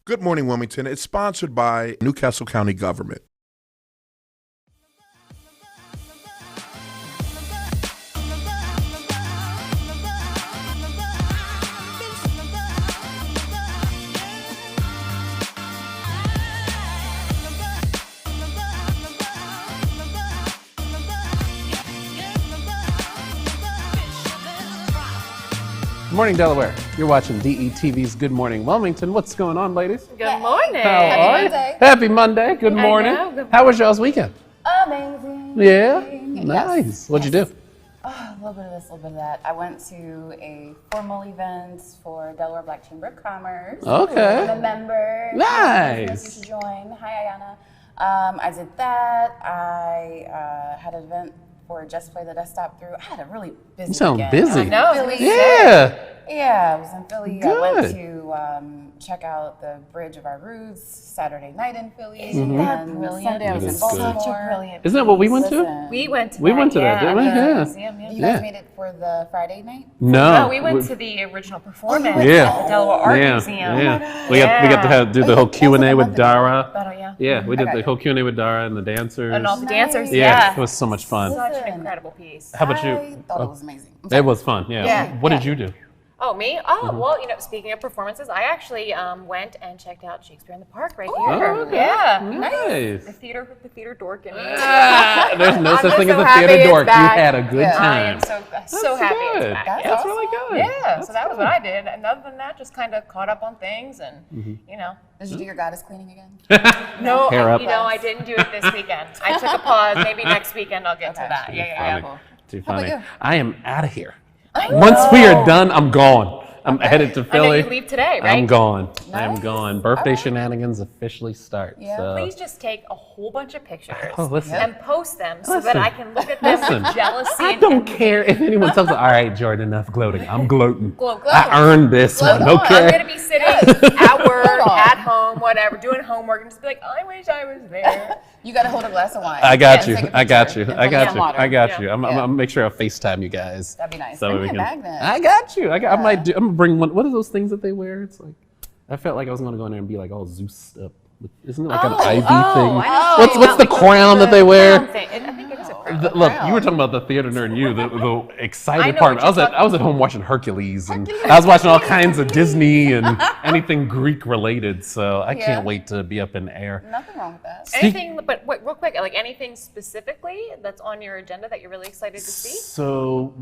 Good Morning Wilmington. It's sponsored by Newcastle County Government. Good morning, Delaware. You're watching DETV's Good Morning Wilmington. What's going on, ladies? Good morning. How are you? Happy Monday. Good morning. How was y'all's weekend? Amazing. Yeah? Yes. Nice. What'd you do? Oh, a little bit of this, a little bit of that. I went to a formal event for Delaware Black Chamber of Commerce. Okay. I'm a member. Nice. You should join. Hi, Ayana. I did that. I had an event for Just Play that I stopped through. I had a really busy You sound weekend. busy. I know. Philly. Yeah. Yeah, I was in Philly. Good. I went to check out the Bridge of Our Roots Saturday night in Philly. Isn't that that brilliant? Sunday I was That in is Baltimore. good. Such a brilliant. Isn't that what we went to? Listen, We went to We that, went to that, didn't we? Yeah. Museum, yeah. you guys made it for the Friday night? No. No, we went to the original performance Yeah. at the Delaware Art Yeah. Museum. Yeah. We got to do the whole Q&A with Dara. But, yeah. Yeah, we did Okay. the whole Q&A with Dara and the dancers. And all the dancers, Yeah, yeah. it was so much fun. Such an Listen. incredible piece. How about you? I thought it was amazing. I'm It sorry. was fun, yeah. What did you do? Oh, me? Oh, well, you know, speaking of performances, I actually went and checked out Shakespeare in the Park right here. Oh, okay. Yeah. Nice. The theater dork in me. There's no I'm such just thing as so a happy theater it's dork. You back. had a good Yeah. I time. am so happy good. it's back. That's yeah. That's really good. Yeah, That's so that was good. what I did. And other than that, just kind of caught up on things and, you know. Did you do your goddess cleaning again? No, Hair up. you know, I didn't do it this weekend. I took a pause. Maybe next weekend I'll get to Okay. that. Too Yeah. funny. Too How about funny. you? I am out of here. Once we are done, I'm gone. I'm headed to I know Philly. you leave today, right? I'm gone. I am Nice. gone. Birthday All right. shenanigans officially start. Yeah. So. Please just take a whole bunch of pictures Oh, listen. and post them so Listen. that I can look at them Listen. with jealousy. I and don't envy. care if anyone tells me, all right, Jordan, enough gloating. I'm gloating. Gloat. I earned this Gloat one, on. okay? I'm going to be sitting at work, on. at home, whatever, doing homework, and just be like, I wish I was there. You got to hold a glass of wine. I got and you. take a I got you. picture I and got some you. water. I got Yeah. you. I'm gonna make sure I FaceTime you guys. That'd be nice. So Bring we me a can. bag then. I got you. I might do. I'm gonna bring one. What are those things that they wear? It's like I felt like I was gonna go in there and be like all Zeus up. Isn't it like an ivy thing? I know. What's the crown that they wear? I think it is a crown. Look, you were talking about the theater nerd. You, the I excited know part. what I was you're at home watching Hercules, and I was watching all kinds of Disney and anything Greek related. So I Yeah. can't wait to be up in the air. Nothing wrong with that. Anything, but wait, real quick, like anything specifically that's on your agenda that you're really excited to see? So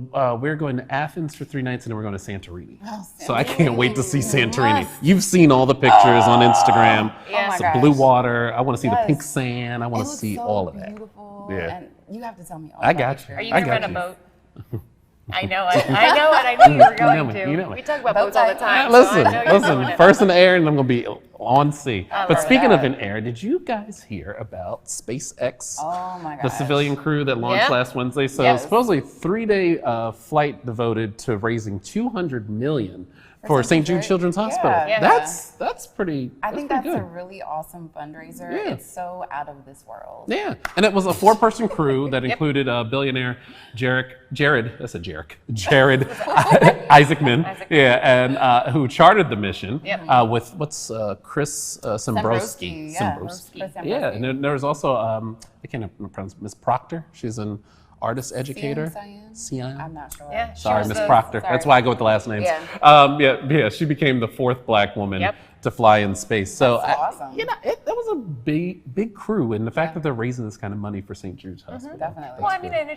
we're going to Athens for 3 nights, and then we're going to Santorini. Oh, So I can't wait to see Santorini. Yes. You've seen all the pictures on Instagram. Yeah. Oh my It's gosh. blue water. I want to see the Yes. pink sand. I want It to looks see so all of that. Beautiful. Yeah. And you have to tell me all I about got it. you. Are you I going to got rent a you. boat? I know it. I know it. I knew you were going know me, to. you know me. We talk about Boat boats all the tight. time. so I Listen, know you're doing listen. it. First in the air, and I'm going to be on sea. But love speaking of that. in air, did you guys hear about SpaceX? Oh my gosh. The civilian crew that launched Yeah. last Wednesday. So Yes. supposedly 3-day flight devoted to raising $200 million for St. Jude Children's Hospital. Yeah. That's pretty. I think pretty that's a good. really awesome fundraiser. Yeah. It's so out of this world. Yeah, and it was a 4-person crew that included billionaire Jared Isaacman, Isaacman. and who chartered the mission Yep. with Chris Sembrowski. Yeah. Sembrowski. Chris Sembrowski. Yeah, and then there was also I can't pronounce Miss Proctor. She's an artist educator. Cian? I'm not sure. Yeah, she Sorry, was Miss the- Proctor. sorry. That's why I go with the last names. Yeah. She became the 4th Black woman Yep. to fly in space. So, That's awesome. that was a big crew, and the fact that they're raising this kind of money for St. Jude's Hospital. Definitely. Well, I mean, and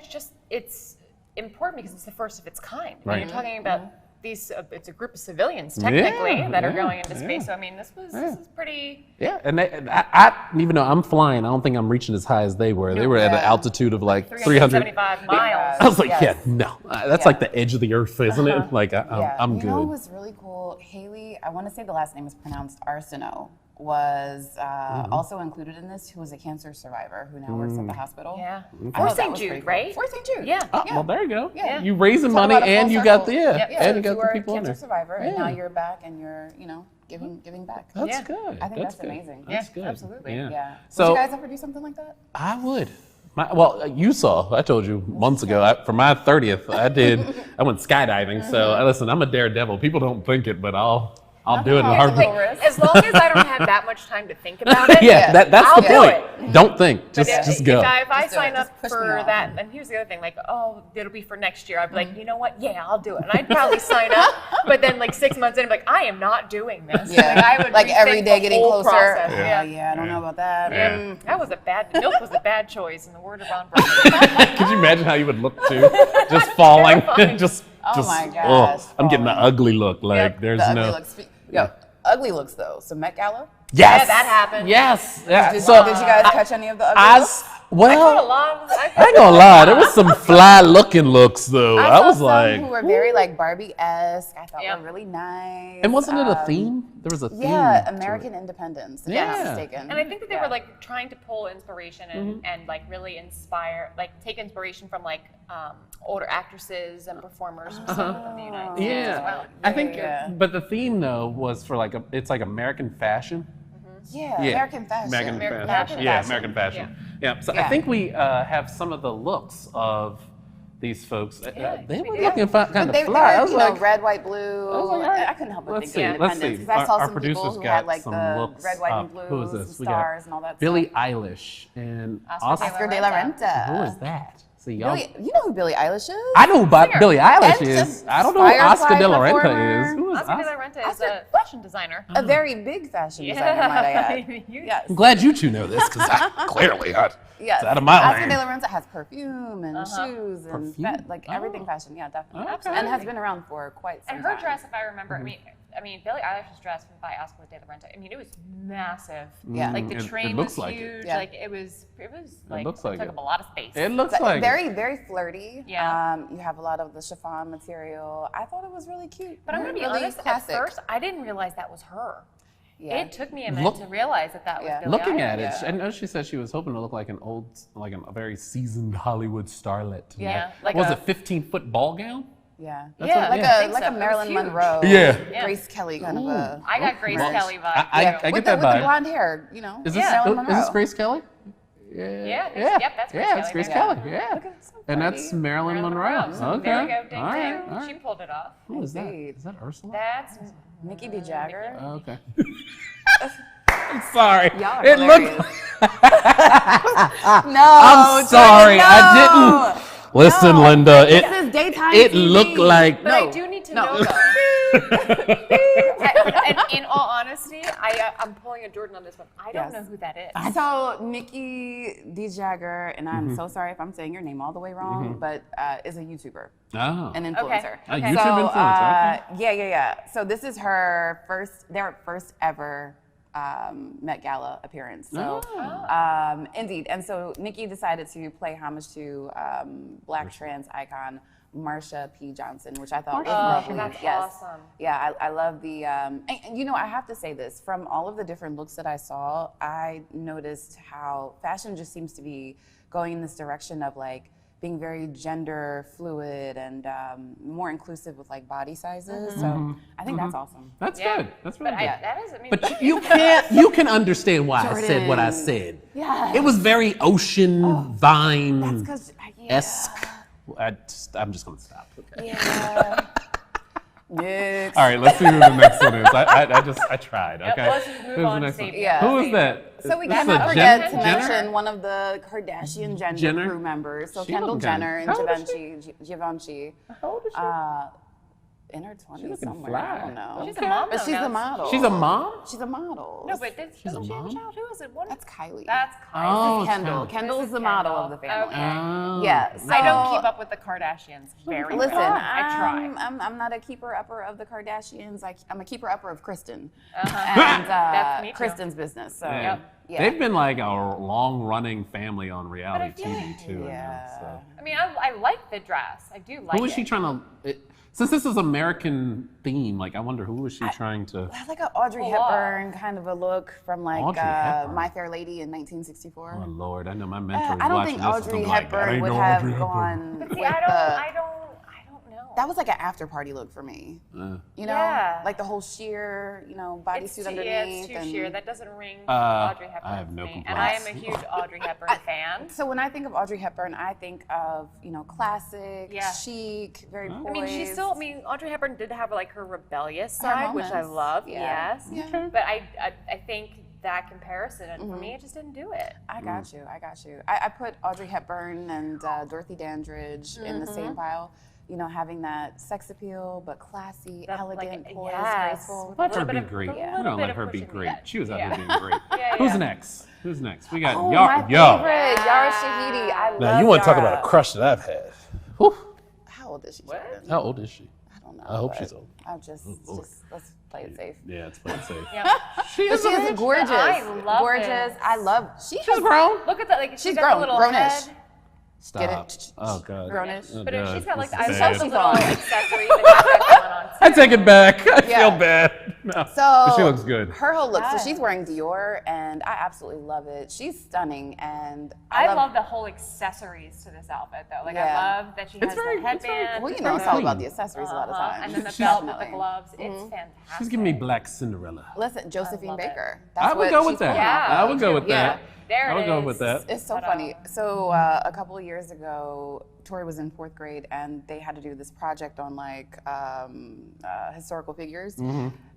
it's important because it's the first of its kind. And Right. you're talking about these, it's a group of civilians technically Yeah, that are yeah, going into yeah. space. So I mean, this is pretty. Yeah, and I even though I'm flying, I don't think I'm reaching as high as they were. They were at an Yeah. altitude of like 300. 375 miles. I was like, Yes. yeah, no, that's like the edge of the earth, isn't it? Like, I'm You know what good. was really cool? Haley, I want to say the last name is pronounced Arsenault, was also included in this, who was a cancer survivor who now works at the hospital. Yeah. I For thought that St. was Jude, pretty cool. right? For St. Jude. Yeah. Oh, well, there you go. Yeah. You raising Talk money about a full and you got the circle. and you so got were the a people in cancer there. survivor, and now Yeah. you're back and you're, giving back. That's Yeah. good. I think that's good. amazing. That's Yeah, good. absolutely. Yeah. Yeah. So Would you guys ever do something like that? I would. You saw. I told you months ago. For my 30th, I went skydiving. So listen, I'm a daredevil. People don't think it, but I'll I'll do it in a It's a heartbeat. little risk. As long as I don't have that much time to think about it. Yeah, that's I'll the do point. it. Don't think. But Just go. If I Just do sign it. up Just push me for on. that, and here's the other thing, like, oh, it'll be for next year. I'd be like, you know what? Yeah, I'll do it. And I'd probably sign up, but then like 6 months in, I'm like, I am not doing this. Yeah. Like, I would Like, every rethink day the getting whole closer. process. Yeah. Yeah. I don't know about that. Yeah. That was milk was a bad choice in the word of Ron Brown. Could you imagine how you would look too? Just falling. Terrifying. just. Oh my oh, gosh, I'm getting the falling. ugly look. Like Yep, there's The no. ugly looks. Yo, ugly looks though. So Met Gala. Yes. Yeah, that happened. Yes. Yeah. Did, So did you guys catch any of the ugly I looks? I well. ain't gonna lie, there was some fly looking looks though. I saw was some like, who were very like Barbie-esque. I thought Yeah. were really nice. and wasn't it a theme? There was a theme. Yeah, to it. American independence. If Yeah. I'm not mistaken. And I think that they Yeah. were like trying to pull inspiration and like really inspire, like take inspiration from like older actresses and performers from the United States as Yeah, well. I think. yeah. But the theme though was for like it's like American fashion. yeah, American fashion. American American fashion. fashion. Yeah, American fashion. Yeah. So I Yeah. think we have some of the looks of these folks. They we were did. looking kind But of they fly. I were, was you know, like, red, white, blue. I was like, all right. I couldn't help but let's think see. of Let's independence. see. Because I saw Our some people producers who got had like some the looks red, white, up. and blue, Who is some this? We stars got and all that Billie stuff. Eilish and Oscar de la Renta. Who is that? See, y'all. You know who Billie Eilish is? I know who Billie Eilish And is. the I don't know who Oscar Firefly de la Renta performer. is. Who is Oscar de Oscar? la Renta is Oscar- a fashion designer. A very big fashion designer, might I add. Yes. I'm glad you two know this because clearly Yes. it's out of my Oscar lane. de la Renta has perfume and shoes and Perfume? like everything fashion. Yeah, definitely. Okay. And has been around for quite some And time. her dress, if I remember, I mean, Billie Eilish's dress by Oscar de la Renta. I mean, it was massive. Yeah. Like the It train looks was like it. huge. Yeah. Like it was like looks like took it. up a lot of space. It looks But like very, very flirty. Yeah. You have a lot of the chiffon material. I thought it was really cute. But I'm gonna be really honest. classic. At first, I didn't realize that was her. Yeah. It took me a minute to realize that was Yeah. Billie looking Eilish. at it. Yeah. I know she said she was hoping to look like a very seasoned Hollywood starlet. Yeah, like was a- it 15-foot ball gown? Yeah. Yeah, Like I a think like so. a It was Marilyn huge. Monroe. Yeah. Yeah. Grace Kelly kind of a. I got Grace Well, Kelly vibe. I yeah. get with that the vibe. blonde hair, you know. Is this, Marilyn is this Monroe. Grace Kelly? Yeah, Yeah. yep, that's Grace yeah, it's Kelly Grace there. Kelly. Yeah. Look at so And pretty. that's Marilyn Marilyn Monroe. Monroe. Okay. There we go. Ding, All right. ding. All right. She pulled it off. Who is that? Indeed. Is that Ursula? That's Nikki D. Jagger. Oh, okay. I'm sorry. Y'all are It hilarious. looked. No. I'm sorry. Jordan, I no. didn't. Listen, Linda. This is daytime It TV. looked like. But I do need to know though. And in all honesty, I'm pulling a Jordan on this one. I don't Yes. know who that is. So Nikki D. Jagger, and I'm so sorry if I'm saying your name all the way wrong, but is a YouTuber, Oh. an influencer. A Okay. YouTube So, influencer. Okay. yeah. So this is their first ever Met Gala appearance. So, indeed. And so Nikki decided to play homage to Black trans icon Marsha P. Johnson, which I thought was lovely. that's Yes. awesome. Yeah, I love the, and, you know, I have to say this, from all of the different looks that I saw, I noticed how fashion just seems to be going in this direction of like being very gender fluid and more inclusive with like body sizes. So I think that's awesome. That's Yeah. good. That's really But good. that is, I mean, But you can't. You can understand why I said what I Jordan. said. Yes. It was very ocean vine That's because, esque. I'm just gonna stop. Okay. yeah. Next. All right, let's see who the next one is. I tried. Okay. let's just move Who's on the to next one? Savior. Yeah. Who is that? So we This is cannot a forget to Jenner? mention one of the Kardashian Jenner? crew members. So She Kendall looking kinda- Jenner and How old is Givenchy. How old is she? In her 20s looking somewhere. fly. I don't know. She's a mom, But though, she's now. a model. She's a mom. She's a model. no, but doesn't she have a mom? child? Who is it? What? That's Kylie. That's Kylie. Oh, Kendall. it's Kendall's This is the model Kendall. of the family. Okay. Oh. Yeah. So, I don't keep up with the Kardashians very Listen, well. I try. I'm not a keeper-upper of the Kardashians. I'm a keeper-upper of Kristen. That's And me too. Kristen's business. So, Yeah. yeah. They've been like a long-running family on reality feel TV like- too. Yeah. So. I mean, I like the dress. I do like Who is it. she trying to? Since this is American theme, like I wonder who is she trying to? I have like an Audrey Pull off. Hepburn kind of a look from like Audrey Hepburn. My Fair Lady in 1964. Oh Lord, I know my mentor is I don't watching think this. Audrey and I'm like, that Hepburn ain't would no have Audrey Hepburn. gone But with see, I don't know. That was like an after party look for me. You know, like the whole sheer, you know, bodysuit underneath. It's too sheer. That doesn't ring Audrey Hepburn. I have no for me. complaints. And I am a huge Audrey Hepburn fan. So when I think of Audrey Hepburn, I think of, you know, classic, chic, very poised. I mean, Audrey Hepburn did have like her rebellious side, which I love. Yes. But I think that comparison, and for me, it just didn't do it. I got you. I put Audrey Hepburn and Dorothy Dandridge in the same pile. You know, having that sex appeal, but classy, elegant, poised, graceful. Let her be great. We don't let her be great. She was out there being great. Who's next? We got my favorite, Yara Shahidi. I love Now, you want to talk Yara. about a crush that I've had. How old is she? How old is she? I don't know. I hope she's old. I'll just let's play it safe. Yeah, let's play it safe. She is gorgeous. I love gorgeous. this. I love. She's grown. Look at that. Like She's got grown. the little Grownish. head. Stop. Get it? Oh god. Grownish. Oh, But God. she's got like This I is love sad. the little accessories that she's got going on too. I take it back. I Yeah. feel bad. No. So But she looks good. Her whole look. So she's wearing Dior, and I absolutely love it. She's stunning, and I love the whole accessories to this outfit though. Like I love that she has the headband. Well, you know, it's all about the accessories a lot of times. And then the belt with the gloves. It's fantastic. She's giving me Black Cinderella. Listen, Josephine Baker. I would go with that. I would go with Yeah. that. There I would it go is. with that. It's so funny. So a couple of years ago, Tori was in 4th grade, and they had to do this project on like historical figures.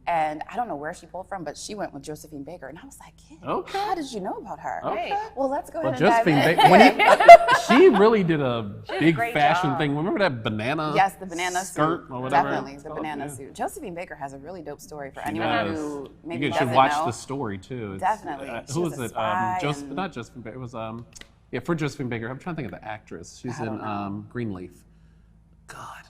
And I don't know where she pulled from, but she went with Josephine Baker, and I was like, Okay. how did you know about her? Okay. Well, let's go ahead Well, and Josephine dive in. Baker, she really did a big great fashion job. thing. Remember that banana? Yes, the banana skirt suit. or whatever. Definitely, it's the called, banana yeah. suit. Josephine Baker has a really dope story for She anyone does. who maybe You doesn't should watch know. the story too. It's, Definitely. She who was was a it? spy Joseph, and- not Josephine Baker. It was for Josephine Baker. I'm trying to think of the actress. She's in Greenleaf. God,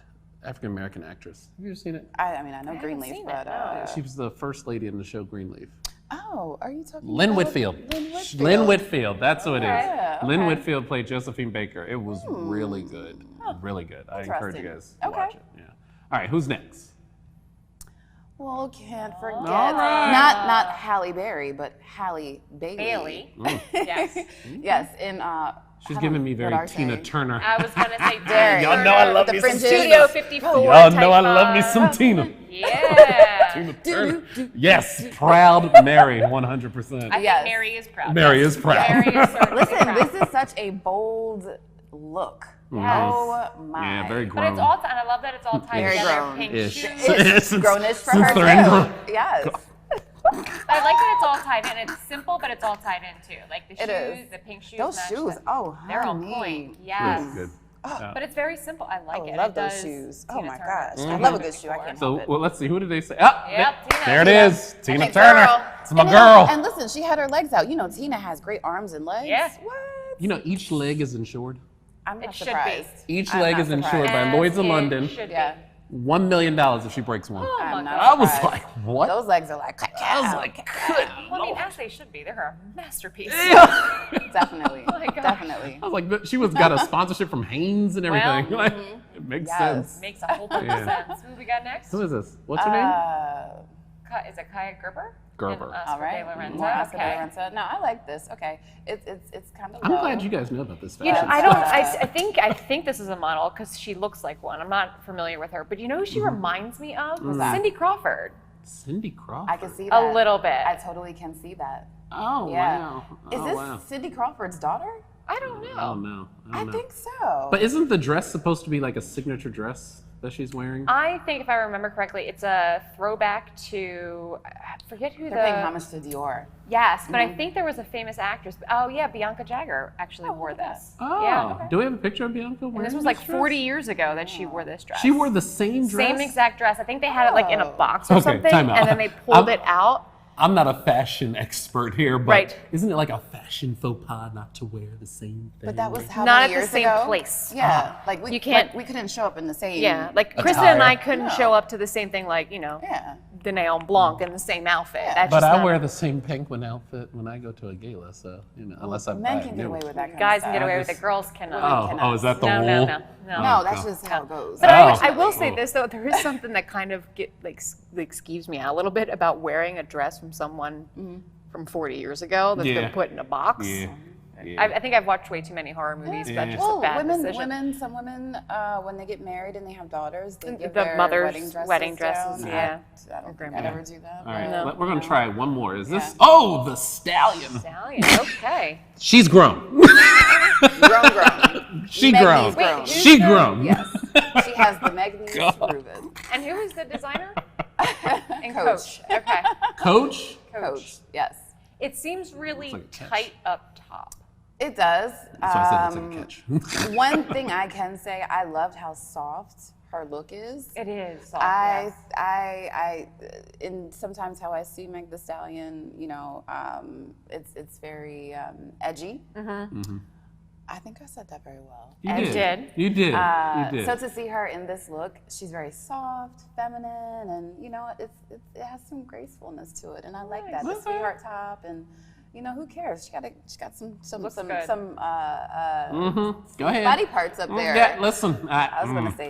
African American actress. Have you ever seen it? I mean, I know Greenleaf, seen but it, She was the first lady in the show Greenleaf. oh, are you talking Lynn about Whitfield. Lynn Whitfield. Lynn Whitfield. That's who it is. Yeah, Lynn okay. Whitfield played Josephine Baker. It was really good. Really good. I encourage you guys to Okay. watch it. Yeah. All right, who's next? Well, can't forget. All right. Not Halle Berry, but Halle Bailey. Bailey. Yes. Yes, in She's giving me very Rodarte. Tina Turner. I was gonna say Very. Y'all know I love The me some fringes. Tina. Studio 54. Y'all know I type love me vibe. some Tina. Yeah. Tina Turner. Yes, proud Mary, 100%. I Yes. think Mary is proud. Mary is proud. Mary is certainly Listen, proud. this is such a bold look. Oh my. Yeah, very But grown. it's all, and I love that it's all tied Very together. grown. Pink Ish. shoes. It's Since- grownish for since her they're in grown. too. Yes. I like that it's all tied in. It's simple, but it's all tied in too. Like the It shoes, is. the pink shoes. Those match shoes, the- oh, they're on honey. point. Yes. Really good. But it's very simple. I like I it. love It those does shoes. Oh Tina my Turner. gosh. I love a good shoe. I can't So, help it. well, let's see. Who did they say? Ah, Yep, Tina. there it Tina. is. Tina Hey, Turner. girl. It's my And girl. And listen, she had her legs out. You know, Tina has great arms and legs. Yeah. What? You know, each leg is insured. I'm not It should surprised. be. Each I'm leg not is insured surprised. by Lloyd's of As it London. should be. Yeah. $1 million if she breaks one. Oh my I'm not God. I was surprised. like, what? Those legs are like, I was like, good Well, I mean, Lord. as they should be. They're a masterpiece. definitely. Oh my gosh. Definitely. I was like, she got a sponsorship from Hanes and everything. Well, Like, it makes Yes. sense. Makes a whole bunch of Yeah. sense. Who we got next? Who is this? What's her name? Is it KAIA GERBER? Gerber. And Oscar All right. de la Renta. More Oscar de Okay. la Renta. No, I like this. Okay. It's kind of I'm low. glad you guys know about this You know, fashion. I don't. I think this is a model because she looks like one. I'm not familiar with her, but you know who she reminds me of? that? Cindy Crawford. Cindy Crawford. I can see that. A little bit. I totally can see that. Oh, Yeah. wow. Is Oh, this wow. Cindy Crawford's daughter? I don't know. Oh, no. I know. think so. But isn't the dress supposed to be like a signature dress that she's wearing? I think if I remember correctly, it's a throwback to I forget who They're paying homage to Dior. Yes, but I think there was a famous actress. Oh yeah, BIANCA JAGGER actually wore look at this. Oh, Yeah. do we have a picture of Bianca wearing And this was like dress? 40 years ago that she wore this dress. She wore the same dress? same exact dress. I think they had it like in a Oh. box or Okay, something, time out. and then they pulled I'm- it out. I'm not a fashion expert here, but Right. isn't it like a fashion faux pas not to wear the same thing? But that was how Not many at the years same ago? place. Yeah, like we You can't- we couldn't show up in the same. Yeah, like Kristen and I couldn't No. show up to the same thing, like Yeah. Danae Blanc in the same outfit. Yeah. That's But just I not- wear the same penguin outfit when I go to a gala, so, unless I buy Men a can new get away one. with that kind guys of can stuff. get away with just- it. Girls cannot. Oh, is that the No, rule? no. No, that's just how it goes. But Oh. I will say Oh. this though, there is something that kind of skeeves me out a little bit about wearing a dress from someone from 40 years ago that's Yeah. been put in a box. Yeah. I think I've watched way too many horror movies, but just a bad decision. Some women, when they get married and they have daughters, they give The their mother's wedding dresses. down. Yeah. I don't think I'd ever do that. All right, No. we're gonna try one more. Is this? Oh, the stallion. Stallion. Okay. She's grown. Grown. She Meg grown. B's grown. She grown. Yes. She has the Meg B's proven. And who is the designer? And Coach. Okay. Coach. Coach. Yes. It seems really like a catch. tight up top. It does. That's why I said it's like a catch. One thing I can say, I loved how soft her look is. It is soft. Yes. And sometimes how I see Meg the Stallion, you know, it's very edgy. I think I said that very well. You did. You did. You did. So to see her in this look, she's very soft, feminine, and you know, it has some gracefulness to it, and I like that. The sweetheart top, and you know, who cares? She got some Go ahead. body parts up there. Yeah, listen. I was gonna say,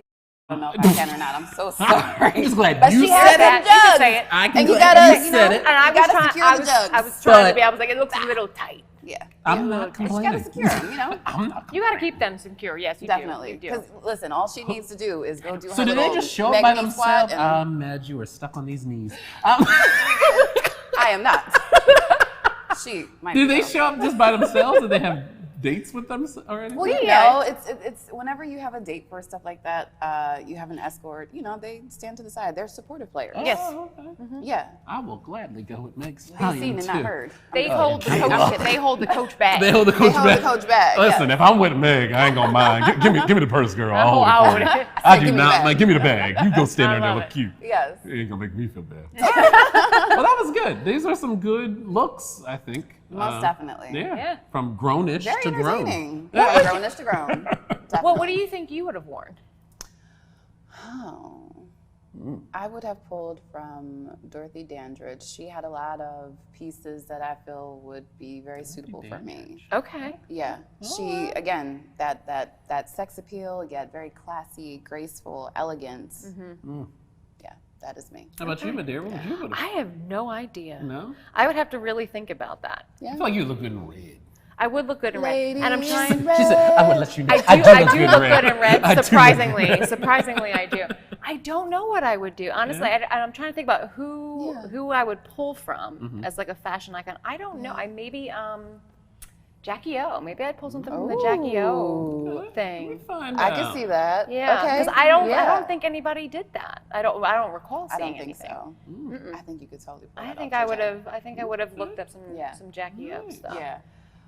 I don't know if I can or not. I'm so sorry. I'm just glad But you she has said them it. You can jugs. say it. I can And you glad gotta, you you said know, it. And I You gotta was secure the trying. jugs. I was trying But- to be. I was like, it looks a little tight. Yeah. I'm not You complaining. gotta secure them, you know? I'm not. You got to keep them secure. Yes, you Definitely. do. You Because listen, all she needs to do is go do her So did they little just show up Meg by Bee squat themselves? and Mad, you were stuck on these knees. I am not. She might Did be they though. show up just by themselves? Did they have dates with them already? Well, you know, it's whenever you have a date for stuff like that, you have an escort. You know, they stand to the side. They're supportive players. Yes. Oh, okay. Yeah. I will gladly go with Meg Be Stallion seen and too. not heard. They I'm hold the kidding. coach. They hold the coach bag. They hold the coach They hold bag. the coach bag. Listen, if I'm with Meg, I ain't gonna mind. Give me the purse, girl. I'll hold I'll it for you. hold it. I Give do me the not. bag. Like, give me the bag. You go stand there and love look it. cute. Yes. It ain't gonna make me feel bad. Well, that was good. These are some good looks, I think. Most definitely. Yeah. From grownish Very to grown. entertaining. Yeah. Grownish to grown. Definitely. Well, what do you think you would have worn? Oh. I would have pulled from Dorothy Dandridge. She had a lot of pieces that I feel would be very suitable for me. Okay. Yeah, she again that sex appeal, yet very classy, graceful, elegance. Yeah, that is me. How about you, Madeira? What would you would I have? have no idea. No? I would have to really think about that. I feel like you look good in red. I would look good in red, and I'm Ladies trying. in red. She said, I would let you know. I do look in good in red. I do look Surprisingly, good. surprisingly, I do. I don't know what I would do. Honestly, I'm trying to think about who I would pull from as like a fashion icon. I don't know. I maybe Jackie O. Maybe I'd pull something from the Jackie O thing. Find I out. can see that. Yeah, Okay. because I don't think anybody did that. I don't recall I seeing don't think anything. so. I think you could totally pull I that think off I for would Jen. have. I think I would have looked up some Jackie O stuff. Yeah.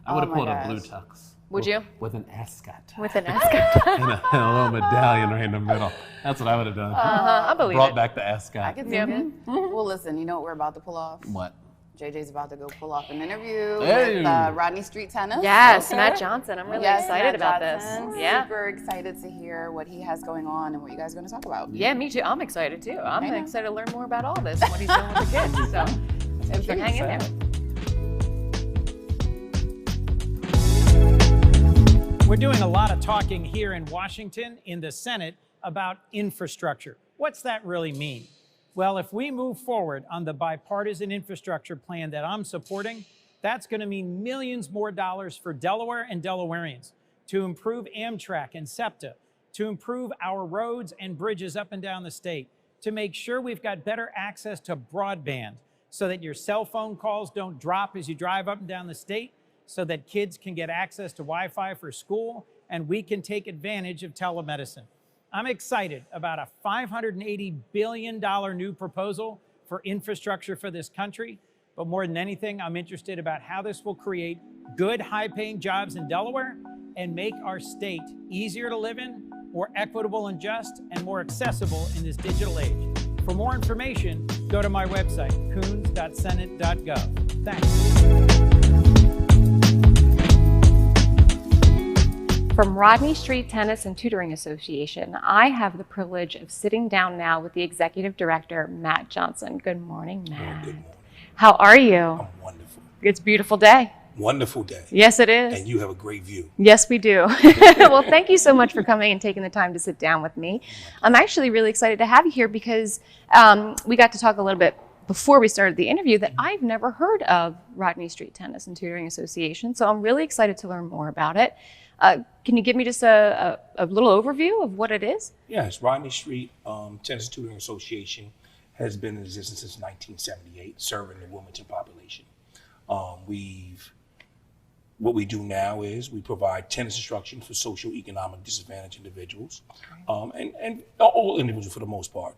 I would have Oh my pulled a gosh. blue tux. Would you? With an ascot. With an ascot. And a little medallion right in the middle. That's what I would have done. I believe Brought it. back the ascot. I can see it. Well, listen, you know what we're about to pull off? What? JJ's about to go pull off an interview Hey. with Rodney Tennis. Yes, Matt Johnson. I'm really Yes, excited Matt about Johnson. this. Yeah. Super excited to hear what he has going on and what you guys are going to talk about. Yeah, me too. I'm excited too. I'm I know. excited to learn more about all this and what he's doing with the kids. So, It's hang in there. We're doing a lot of talking here in Washington in the Senate about infrastructure. What's that really mean? Well, if we move forward on the bipartisan infrastructure plan that I'm supporting, that's going to mean millions more dollars for Delaware and Delawareans to improve Amtrak and SEPTA, to improve our roads and bridges up and down the state, to make sure we've got better access to broadband so that your cell phone calls don't drop as you drive up and down the state, so that kids can get access to Wi-Fi for school, and we can take advantage of telemedicine. I'm excited about a $580 billion new proposal for infrastructure for this country, but more than anything, I'm interested about how this will create good, high-paying jobs in Delaware and make our state easier to live in, more equitable and just, and more accessible in this digital age. For more information, go to my website, coons.senate.gov. Thanks. From RodneyStreet Tennis and Tutoring Association, I have the privilege of sitting down now with the Executive Director, Matt Johnson. Good morning, Matt. Good morning. How are you? I'm wonderful. It's a beautiful day. Wonderful day. Yes, it is. And you have a great view. Yes, we do. Well, thank you so much for coming and taking the time to sit down with me. I'm actually really excited to have you here because we got to talk a little bit before we started the interview that I've never heard of RodneyStreet Tennis and Tutoring Association. So I'm really excited to learn more about it. Can you give me just a little overview of what it is? Yes, RodneyStreet Tennis and Tutoring Association has been in existence since 1978, serving the Wilmington population. What we do now is we provide tennis instruction for socioeconomic disadvantaged individuals, and all individuals for the most part.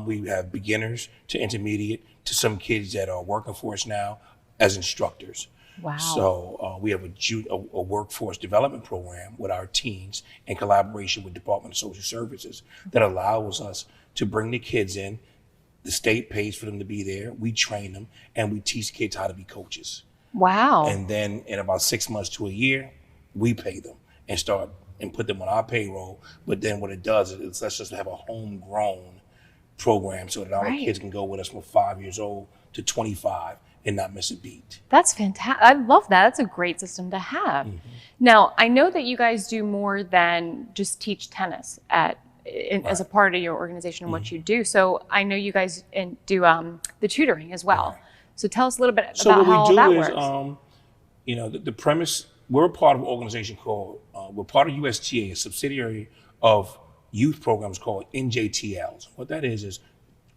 We have beginners to intermediate to some kids that are working for us now as instructors. Wow. So we have a workforce development program with our teens in collaboration with Department of Social Services that allows us to bring the kids in. The state pays for them to be there. We train them and we teach kids how to be coaches. Wow. And then in about 6 months to a year, we pay them and put them on our payroll. But then what it does is it lets us have a homegrown program so that our kids can go with us from 5 years old to 25 and not miss a beat. That's fantastic. I love that. That's a great system to have. Mm-hmm. Now, I know that you guys do more than just teach tennis as a part of your organization and what you do. So I know you guys do the tutoring as well. Right. So tell us a little bit about how that works. So what we do is, the premise, we're a part of an organization called, we're part of USTA, a subsidiary of youth programs called NJTLs. What that is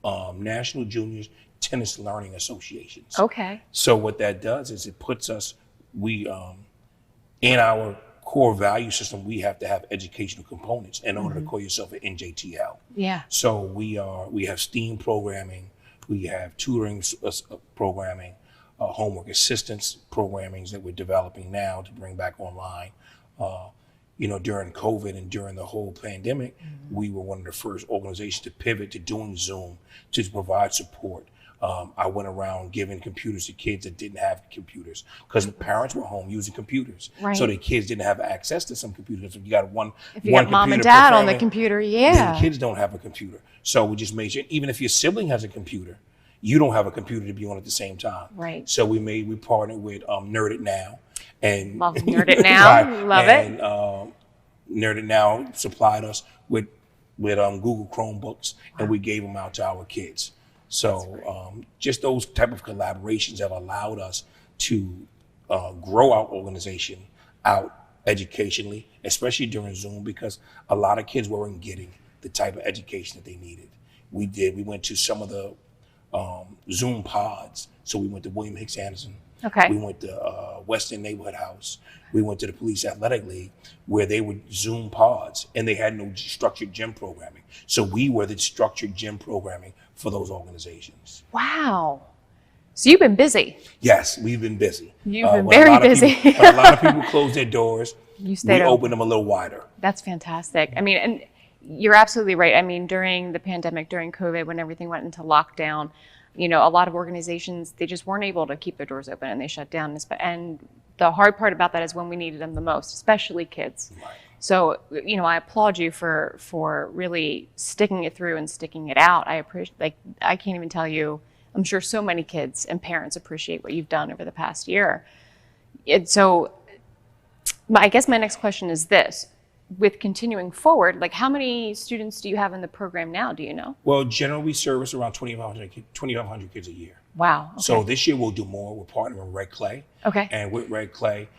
National Juniors Tennis Learning Associations. Okay. So what that does is it puts us, in our core value system, we have to have educational components in order to call yourself an NJTL. Yeah. So we have STEAM programming, we have tutoring programming, homework assistance programmings that we're developing now to bring back online. During COVID and during the whole pandemic, we were one of the first organizations to pivot to doing Zoom to provide support. I went around giving computers to kids that didn't have computers because the parents were home using computers. Right. So the kids didn't have access to some computers. If you got one mom and dad on the computer, then the kids don't have a computer. So we just made sure, even if your sibling has a computer, you don't have a computer to be on at the same time. Right. So we partnered with Nerd It Now. And love Nerd It Now, love it. Nerd It Now supplied us with Google Chromebooks, and we gave them out to our kids. So just those type of collaborations have allowed us to grow our organization out educationally, especially during Zoom, because a lot of kids weren't getting the type of education that they needed. We went to some of the Zoom pods. So we went to William Hicks Anderson. Okay. We went to Western Neighborhood House. We went to the Police Athletic League, where they would Zoom pods, and they had no structured gym programming. So we were the structured gym programming for those organizations. Wow. So you've been busy. Yes, we've been busy. You've been very busy. A lot of people closed their doors. We opened them a little wider. That's fantastic. I mean, and you're absolutely right. I mean, during the pandemic, during COVID, when everything went into lockdown, a lot of organizations, they just weren't able to keep their doors open and they shut down. And the hard part about that is when we needed them the most, especially kids. Right. So, I applaud you for really sticking it through and sticking it out. I appreciate, I can't even tell you, I'm sure so many kids and parents appreciate what you've done over the past year. So I guess my next question is this. With continuing forward, how many students do you have in the program now? Do you know? Well, generally we service around 2,500 kids a year. Wow. Okay. So this year we'll do more. We're partnering with Red Clay. Okay. And with Red Clay,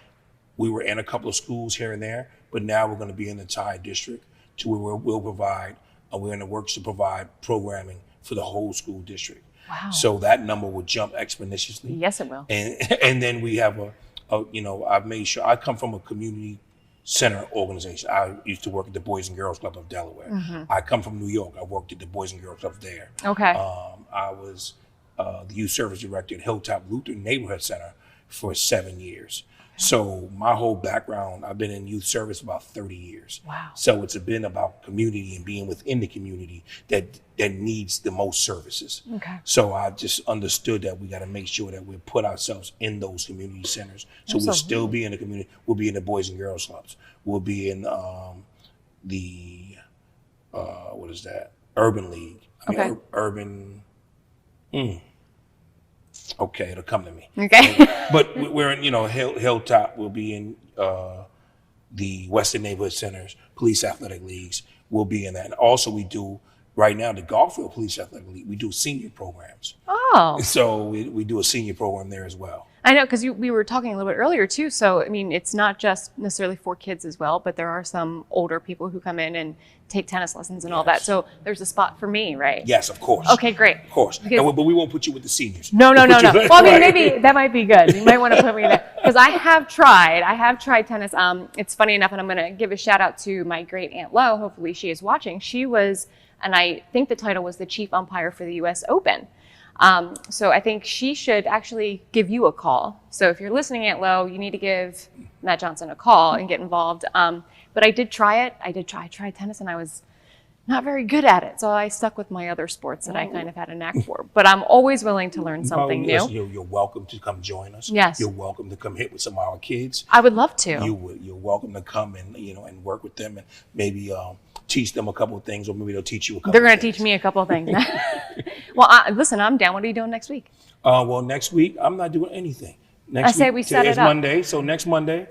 we were in a couple of schools here and there, but now we're going to be in the entire district to where we'll provide, we're in the works to provide programming for the whole school district. Wow. So that number will jump exponentially. Yes, it will. And then we have I've made sure, I come from a community center organization. I used to work at the Boys and Girls Club of Delaware. Mm-hmm. I come from New York. I worked at the Boys and Girls Club there. Okay. I was the youth service director at Hilltop Lutheran Neighborhood Center for 7 years. So my whole background, I've been in youth service about 30 years. Wow. So it's been about community and being within the community that needs the most services. Okay. So I just understood that we got to make sure that we put ourselves in those community centers. So Absolutely. we'll still be in the community. We'll be in the Boys and Girls Clubs. We'll be in Urban League. Okay, it'll come to me. Okay. But we're in, Hilltop. We'll be in the Western Neighborhood Centers, Police Athletic Leagues. We'll be in that. And also we do Right now, the Garfield Police Athletic League, we do senior programs. Oh. So we do a senior program there as well. I know, because we were talking a little bit earlier too. So, I mean, it's not just necessarily for kids as well, but there are some older people who come in and take tennis lessons and all that. So there's a spot for me, right? Yes, of course. Okay, great. Of course. But we won't put you with the seniors. No. We'll put you- Well, I mean, maybe that might be good. You might want to put me there. Because I have tried tennis. It's funny enough, and I'm going to give a shout out to my great Aunt Lo. Hopefully she is watching. She was, and I think the title was the chief umpire for the U.S. Open. So I think she should actually give you a call. So if you're listening, Aunt Lo, you need to give Matt Johnson a call and get involved. But I did try it. I tried tennis, and I was not very good at it. So I stuck with my other sports that I kind of had a knack for. But I'm always willing to learn something new. You're welcome to come join us. Yes. You're welcome to come hit with some of our kids. I would love to. You're welcome to come and and work with them and maybe teach them a couple of things, or maybe they'll teach you a couple. They're of going to things. teach me a couple of things. Well, listen, I'm down. What are you doing next week? Well, next week I'm not doing anything. Next I say week, we set it today's up. Monday, so next Monday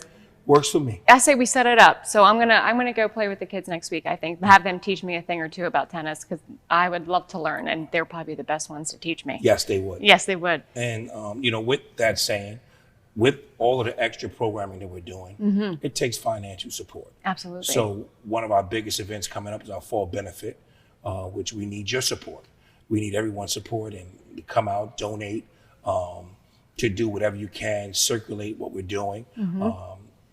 works for me. I say we set it up. So I'm gonna go play with the kids next week. I think have them teach me a thing or two about tennis, because I would love to learn, and they're probably the best ones to teach me. Yes, they would. Yes, they would. And with that saying, with all of the extra programming that we're doing, it takes financial support. Absolutely. So one of our biggest events coming up is our fall benefit, which we need your support. We need everyone's support, and to come out, donate, to do whatever you can, circulate what we're doing.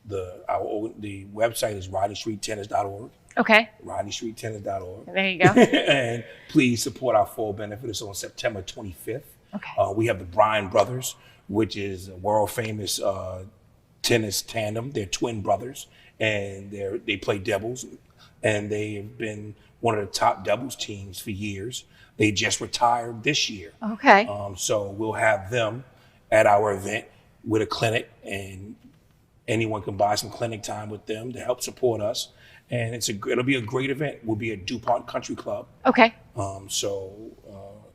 The website is RodneyStreetTennis.org. Okay. RodneyStreetTennis.org. There you go. And please support our fall benefit. It's on September 25th. Okay. We have the Bryan brothers, which is a world famous tennis tandem. They're twin brothers, and they play doubles, and they've been one of the top doubles teams for years. They just retired this year. Okay. So we'll have them at our event with a clinic, and anyone can buy some clinic time with them to help support us. And it'll be a great event. We'll be at DuPont Country Club. Okay. So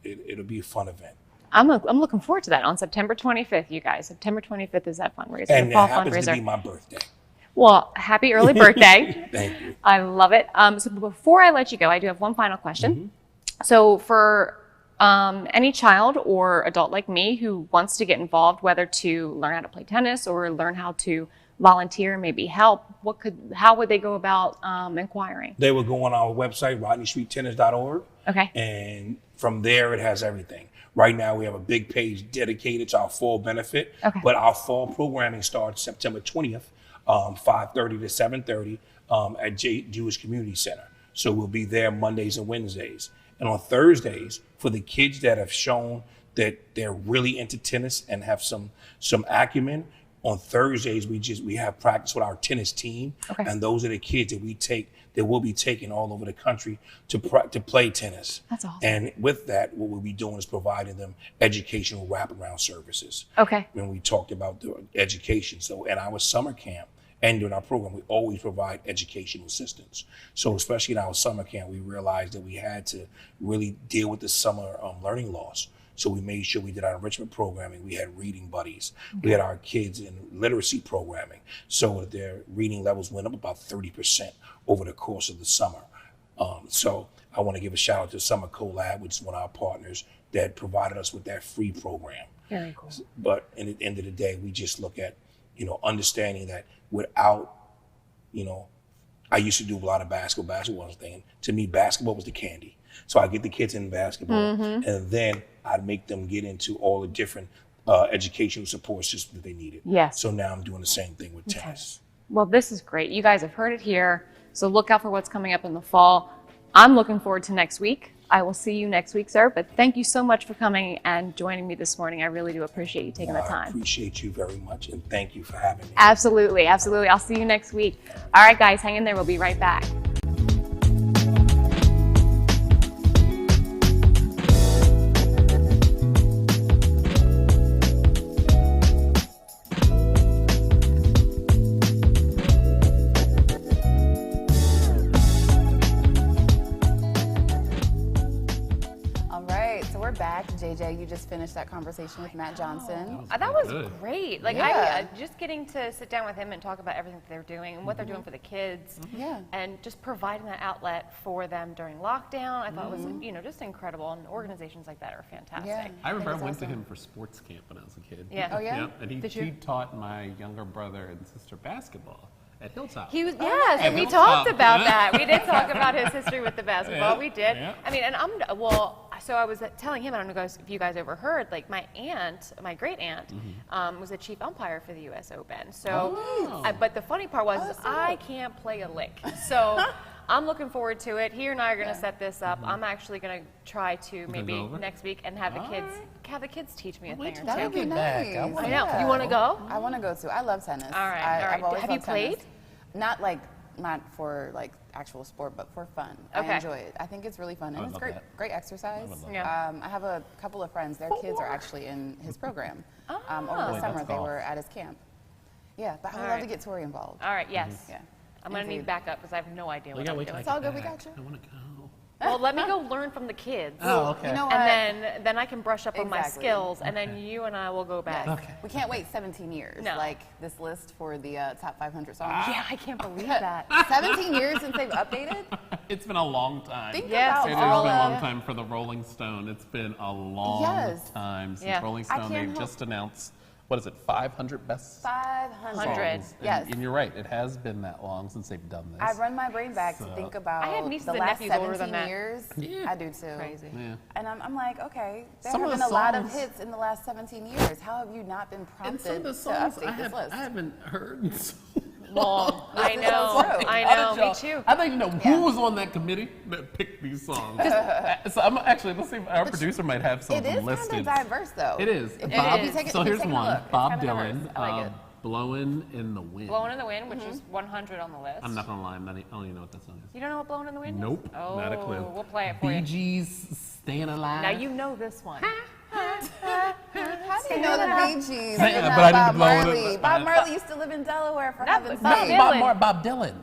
it'll be a fun event. I'm looking forward to that on September 25th, you guys. September 25th is that fundraiser, And the it fall happens fundraiser. to be my birthday. Well, happy early birthday. Thank you. I love it. So before I let you go, I do have one final question. So for any child or adult like me who wants to get involved, whether to learn how to play tennis or learn how to volunteer, maybe help, how would they go about inquiring? They will go on our website, RodneyStreetTennis.org. Okay. And from there, it has everything. Right now, we have a big page dedicated to our fall benefit. Okay. But our fall programming starts September 20th, 5:30 to 7:30 at Jewish Community Center. So we'll be there Mondays and Wednesdays. And on Thursdays, for the kids that have shown that they're really into tennis and have some acumen, on Thursdays we have practice with our tennis team. Okay. And those are the kids that we'll be taking all over the country to play tennis. That's awesome. And with that, what we'll be doing is providing them educational wraparound services. Okay. When we talked about the education, so at our summer camp and during our program, we always provide educational assistance. So especially in our summer camp, we realized that we had to really deal with the summer learning loss. So we made sure we did our enrichment programming. We had reading buddies. We had our kids in literacy programming, so that their reading levels went up about 30% over the course of the summer. So I want to give a shout out to Summer Collab, which is one of our partners that provided us with that free program. Very cool. But at the end of the day, we just look at, understanding that without, I used to do a lot of basketball. Basketball was the thing. To me, basketball was the candy. So I get the kids in basketball, and then I'd make them get into all the different educational support systems that they needed. Yes. So now I'm doing the same thing with tennis. Well, this is great. You guys have heard it here. So look out for what's coming up in the fall. I'm looking forward to next week. I will see you next week, sir. But thank you so much for coming and joining me this morning. I really do appreciate you taking the I time. appreciate you very much, and thank you for having me. Absolutely, absolutely. I'll see you next week. All right, guys, hang in there. We'll be right back. JJ, you just finished that conversation with Matt Johnson. That was good. great. Like Yeah. just getting to sit down with him and talk about everything that they're doing and what they're doing for the kids. Yeah. And just providing that outlet for them during lockdown. I thought was, you know, just incredible. And organizations like that are fantastic. Yeah. I remember I think went it's to awesome. him for sports camp when I was a kid. Yeah. Oh, yeah? And Did you? he taught my younger brother and sister basketball at Hilltop. He was, yes, and we Hilltop. talked about that. We did talk about his history with the basketball. Yeah, We did. yeah. I mean, and so I was telling him, I don't know if you guys overheard, like my great aunt, was a chief umpire for the U.S. Open. So, but the funny part was I can't play a lick. So I'm looking forward to it. He and I are going to set this up. I'm actually going to try to maybe go over? next week and have the kids teach me a thing or That two. would be nice. I know. You want to go? I want to go too. I love tennis. All right, all right. I've always Have you loved tennis. played? Not for like actual sport, but for fun. Okay. I enjoy it. I think it's really fun, and would it's love great, that. great exercise. Yeah. I have a couple of friends. Their kids are actually in his program. Over the Boy, summer, that's they golf. were at his camp. Yeah, but I would All love right. to get Tori involved. All right, yes. Yeah. I'm going to need backup because I have no idea what I'm doing. It's all good, we got you. I want to go. Well, let me go learn from the kids. Oh, okay. You know what? And then I can brush up on my Exactly. skills, and then you and I will go back. Okay. We can't wait 17 years, No. like this list for the top 500 songs. Yeah, I can't believe that. 17 years since they've updated? It's been a long time. Think Yes, about It all has been a of long time for the Rolling Stone. It's been a long Yes. time since Yeah. Rolling I Stone. can't They've help- just announced, what is it, 500 best 500. songs. Yes. And you're right, it has been that long since they've done this. I run my brain back to So- think about I have nieces the and last nephews older 17 than that. years. Yeah. I do too. Crazy. Yeah. And I'm like, okay, there Some have of been the a lot of songs- hits in the last 17 years. How have you not been And prompted some of the to songs update this list? I haven't heard in so Long. I This is know. so true. I How know. did Me y'all- too. I'd like to know Yeah. who was on that committee that picked these songs. So I'm actually, let's see if our producer might have some It of is them kind listed. of diverse, though. It is. If Bob- you take it, so if you here's take a one. look, it's Bob kind of Dylan, diverse. I like it. "Blowin' in the Wind." Blowing in the Wind, which is 100 on the list. I'm not gonna lie, I don't even know what that song is. You don't know what Blowing in the Wind is? Nope, Oh, not a clue. We'll play it for Bee you. Gees, "Staying Alive." Now you know this one. How do you know the Bee Gees? Yeah, and not but I didn't Bob blow it Marley. up. Bob Marley used to live in Delaware, for Not heaven's Bob sake. Dylan. Bob Dylan.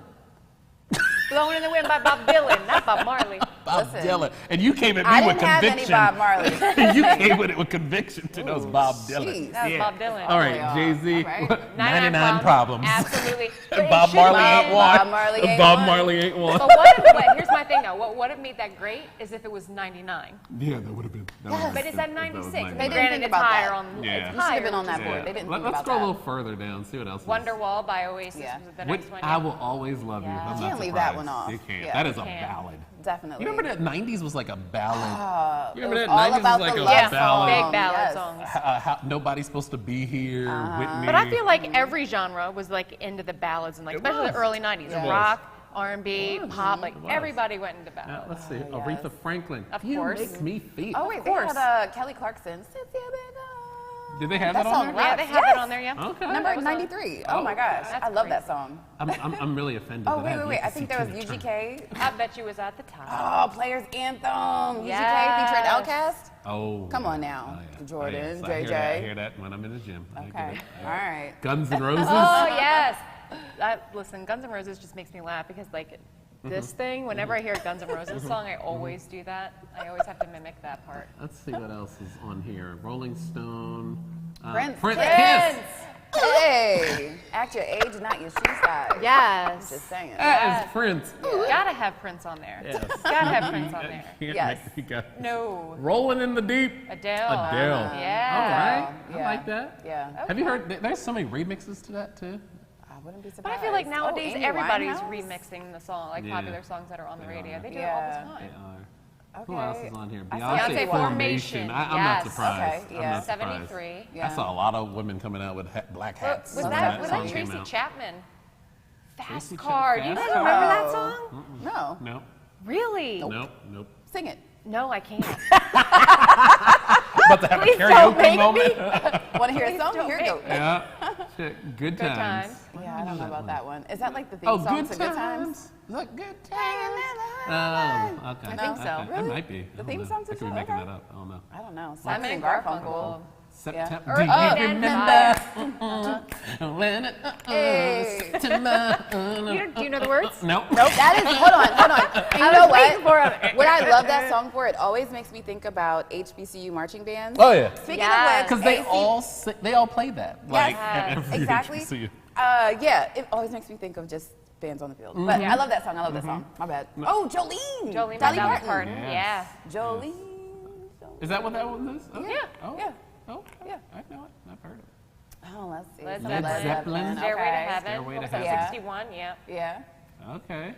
Blowing in the Wind by Bob Dylan, not Bob Marley. Bob Listen, Dylan. And you came at I me with didn't have any conviction. Bob Marley. You came with it with conviction to those Bob Dylan. jeez. That was Bob Dylan. All right, Yeah. Jay-Z, All right. 99 problems. Absolutely. But it Bob should Marley be- ain't one. Bob Marley ain't Bob one. Marley ain't one. But here's my thing though. What would have made that great is if it was 99. Yeah, that would have been. But it's at 96. They didn't Granted, think it's about higher that. on. Yeah. It's You should higher. have been on that which is board. good. They didn't Let's think about scroll a that. little further down. See what else. is. Wonderwall by Oasis Yeah. was the Which next one. I Will Always Love You. Yeah. I'm You not can't leave that surprised. one off. You can't. Yeah. That is a You can't. ballad. Definitely. You remember that 90s was like a ballad? You It remember was that all 90s about was like the a love Yeah, ballad? big ballad Yes. songs. Nobody's supposed to be here. Whitney. But I feel like every genre was like into the ballads and like It especially was. the early 90s. Yeah. Rock, R&B, It was. pop, like It was. everybody went into Now, ballads. let's see. yes. Aretha Franklin. Of You course. make me feel. Oh, wait, Of they course. had Kelly Clarkson. Since you've been gone. Did they have That that on song there? Yeah, rocks. they have Yes. it on there, yeah. Okay. Number That was on- 93. Oh my gosh. That's I love crazy. that song. I'm really offended. Oh, that wait, have wait, wait. yet I to think see there was Tina UGK. I bet you was at the top. Oh, Players Anthem. Yes. UGK featuring Outkast. Oh. Come on now, Oh, yeah. Jordan, Oh, yes. JJ. I hear that when I'm in the gym. I get Okay. it. All right. Guns N' Roses. Oh yes. Listen, Guns N' Roses just makes me laugh because like this thing, whenever I hear a Guns N' Roses song, I always do that. I always have to mimic that part. Let's see what else is on here. Rolling Stone. Prince. Prince. Prince. Kiss. Hey, act your age, not your shoe size. Yes. Just saying. That is Prince. Gotta have Prince on there. Yes. Gotta have Prince on there. Yes. No. Rolling in the Deep. Adele. Adele. Yeah. All right. I Yeah. like that. Yeah. Have you heard? There's so many remixes to that too. I wouldn't be surprised. But I feel like nowadays Amy everybody's Winehouse? remixing the song, like Yeah. popular songs that are on the They radio. are. They do it Yeah. all the They time. are. Okay. Who else is on here? I saw Beyonce, Beyonce Formation. Formation. I'm not Yes. surprised. Okay, I'm yeah. not surprised. 73. Yeah. I saw a lot of women coming out with black hats. Was when that song came Tracy out. Chapman? Fast Tracy Car. Chapman. Do you guys Fast remember that Car. song? No. Nope. Really? Nope. Sing it. No, I can't. About to have a Please don't karaoke make moment. Want to hear a Please song? don't Here you make go. Yeah. Shit. Good Good times. times. Yeah, I don't know about that one. Is that like the theme Oh, song good to times. Good Times? Look, good times. I Oh, okay. I think so. Okay. It Really? might be. The I theme don't know. song to I could be Good making Times? that up. I don't know. don't know. Simon and Garfunkel. September. Do you remember? When it Hey. Do you know the words? Nope. That is, hold on. You know what? What I love that song for, it always makes me think about HBCU marching bands. Oh yeah. Speaking Yes. of which, Because they all play that. Like at every exactly. HBCU. Yeah, it always makes me think of just bands on the field. But I love that song. I love that song. My bad. Oh, Jolene. Jolene Dolly Dolly Parton. Parton. Yes. Yeah. Jolene. Is that what that one is? Okay. Yeah. Oh. Yeah. Okay. Yeah. I know it. I've heard it. Oh, let's see. Led Zeppelin. Zeppelin. Stairway to Heaven. Stairway to What was that, Heaven. 61, yeah. Yeah. Okay.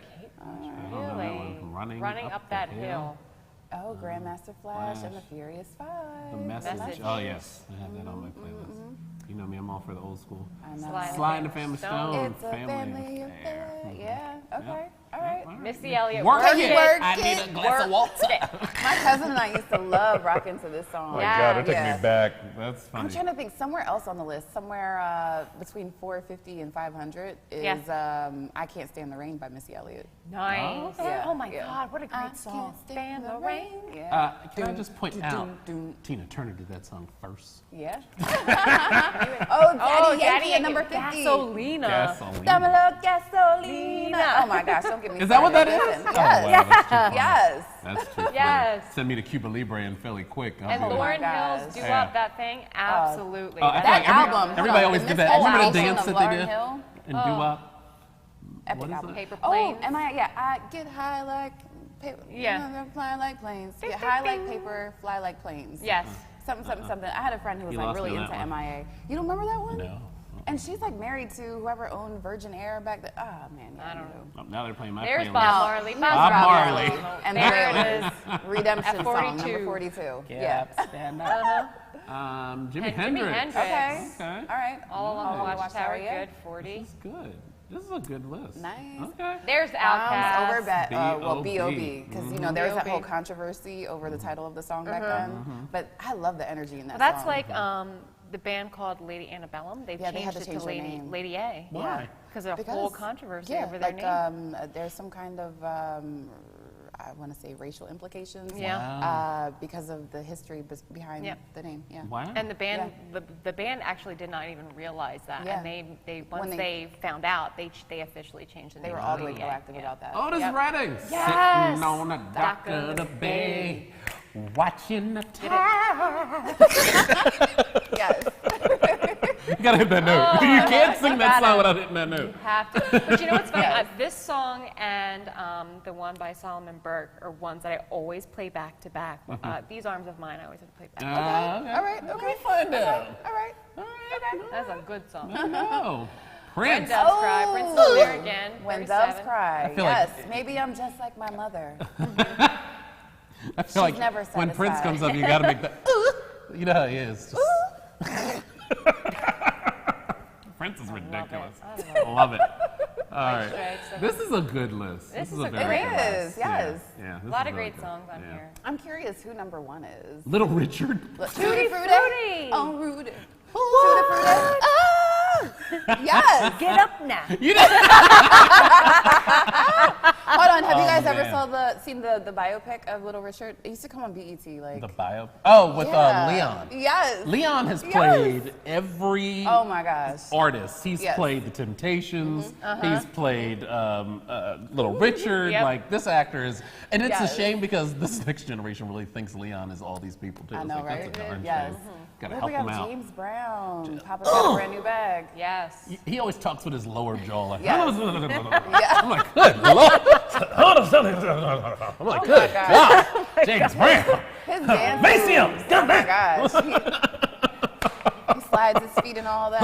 Really? Running up that hill. Oh, Grandmaster Flash and the Furious Five. The message. Message. Oh yes, I have that on my playlist. You know me, I'm all for the old school. I know. Sly and the Family Stone. It's a family affair. Yeah. Okay. All right. Missy Elliott. Work Work it. it. I need a glass of water. My cousin and I used to love rocking to this song. Oh my Yeah. God, it took Yeah. me back. That's funny. I'm trying to think somewhere else on the list, somewhere between 450 and 500 is Yeah. I Can't Stand the Rain by Missy Elliott. Nice. Yeah. Oh my Yeah. God, what a I great song. can't stand the rain. Can I just point out, dun. Tina Turner did that song first. Yeah. Oh, Daddy Yankee at number 50. Gasolina. Gasoline. Dame a little gasolina. Oh my gosh, don't get me Is that what that is? started. Oh, Yes. wow, that's too funny. Yes. That's too funny. Yes. Send me to Cuba Libre and Philly quick. I'll And do that. Lauren gosh. Hill's Do Yeah. Up That Thing, absolutely. I feel That like album. everybody always did that. Remember the dance that they Lauryn did? Hill? And doo-wop? Epic What is album. it? Paper Oh, Planes. M.I.A. Yeah, I get high like paper. Yeah. Fly like planes. Get high like paper, fly like planes. Yes. Something, something, something. I had a friend who was You like lost really me on into that one. M.I.A. You don't remember that one? No. And she's like married to whoever owned Virgin Air back then. Oh man, yeah, I don't know. Oh, now they're playing my There's playlist. Bob Marley. Bob Marley. And There there it is. Redemption At song 42. number 42. Yeah. Yeah. Stand Uh-huh. Jimi And Jimi Hendrix. Hendrix. Okay. Okay. All right. All Along the Watchtower, yeah. good, 40. This is good. This is a good list. Nice. Okay. There's Outkast. Over B.O.B. B.O.B. Because you know there was that B.O.B. whole controversy over the title of the song back then. But I love the energy in that That's song. like the band called Lady Antebellum. They've Yeah, they had changed to it change to their Lady, name. Lady A. Why? Because of a whole controversy over their like, name. there's some kind of I want to say racial implications. Yeah. Because of the history behind Yeah. the name. Yeah. Wow. And the band, the band actually did not even realize that. Yeah. And they once When they found out, they officially changed the name. They were to all the way Lady A. proactive about that. Otis Yep. Redding. Yes. Sitting on a dock of the bay, watching the tide. Yes. You gotta hit that note. Oh, You can't sing that gotta. song without hitting that note. Have to. But you know what's funny? Yes. This song and the one by Solomon Burke are ones that I always play back to back. These Arms of Mine, I always have to play back. Okay. All right. Let Okay. me find out. All right. That's a good song. I know. When Prince. Doves Cry. Prince is there again. When 37. doves cry. feel like- Yes. Maybe I'm just like my mother. I feel like never when Prince satisfied. comes up, you gotta make the. You know how he is. Just- Prince is ridiculous. Love it. All right. Stripes. This is a good list. This is a a very great good list. list. Yes. Yeah. A lot of great songs on here. I'm curious who number one is. Little Richard. Tutti Frutti. Oh, Rudy. Tutti Frutti. Ah! Yes. Get up now. You know. Hold on. Have you guys ever man. seen the biopic of Little Richard? It used to come on BET. Like. The bio. Oh, with Yeah. Leon. Yes. Leon has Yes. played every Oh my gosh. artist. He's Yes. played The Temptations. He's played Little Richard. Yep. Like this actor is, and it's Yes. a shame because this next generation really thinks Leon is all these people too. I It's know, like, right? That's a darn Yes. shame. Gotta Look, help we have him out. James Brown. Papa's got a brand new bag. Yes. He always talks with his lower jaw like. Yes. I'm like, good lord. I'm like, good gosh. God. James Brown. His dance. Macy, moves. come Oh my back. gosh. He slides his feet and all that.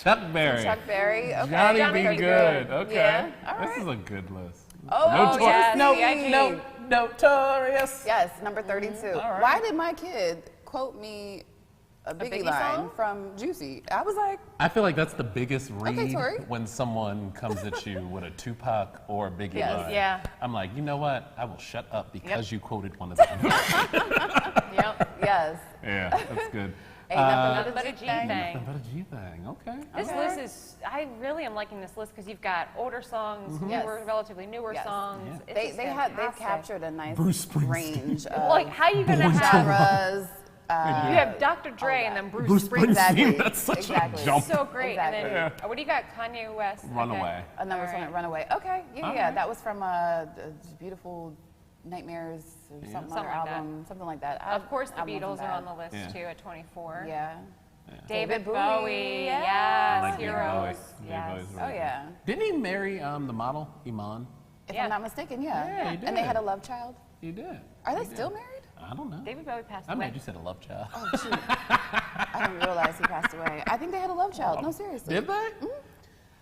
Chuck Berry. Chuck Berry. Okay. Johnny Johnny Be Be Good. Okay. Yeah. All This right. is a good list. Oh, Notorious. yes. C.I.G. Notorious. Yes, number 32. right. Why did my kid quote me a Biggie Biggie line song? from Juicy? I was like, I feel like that's the biggest read Tori. when someone comes at you with a Tupac or a Biggie Yes. line. Yeah. I'm like, you know what? I will shut up because you quoted one of them. Yep. yes. Yeah, that's good. Nothing But a G thing. Nothing but a G thing. Okay. This list is, I really am liking this list because you've got older songs, Yes. relatively newer Yes. songs. Yeah. It's They've fantastic. captured a nice Bruce Springsteen. range of Like, how you gonna have? genres. You have Dr. Dre and then Bruce Springsteen. Exactly. That's such exactly. a jump. So great. Exactly. And then, what do you got? Kanye West. Runaway. Another All song, right. Runaway. Okay, yeah, All right. that was from Beautiful Nightmares or something Something other like that. album, something like that. Of course, the Album wasn't Beatles are on bad. the list Yeah. too at 24. Yeah. David Bowie, Bowie. yes. Yes. I like David Heroes. Bowie. David Yes. Bowie's Oh really yeah. good. Didn't he marry the model Iman? If Yeah. I'm not mistaken, yeah. Yeah, he And they did. had a love child. He did. Are they He still did. married? I don't know. David Bowie passed I'm away. mad you said a love child. Oh shoot. I didn't realize he passed away. I think they had a love child. No, seriously. Did they?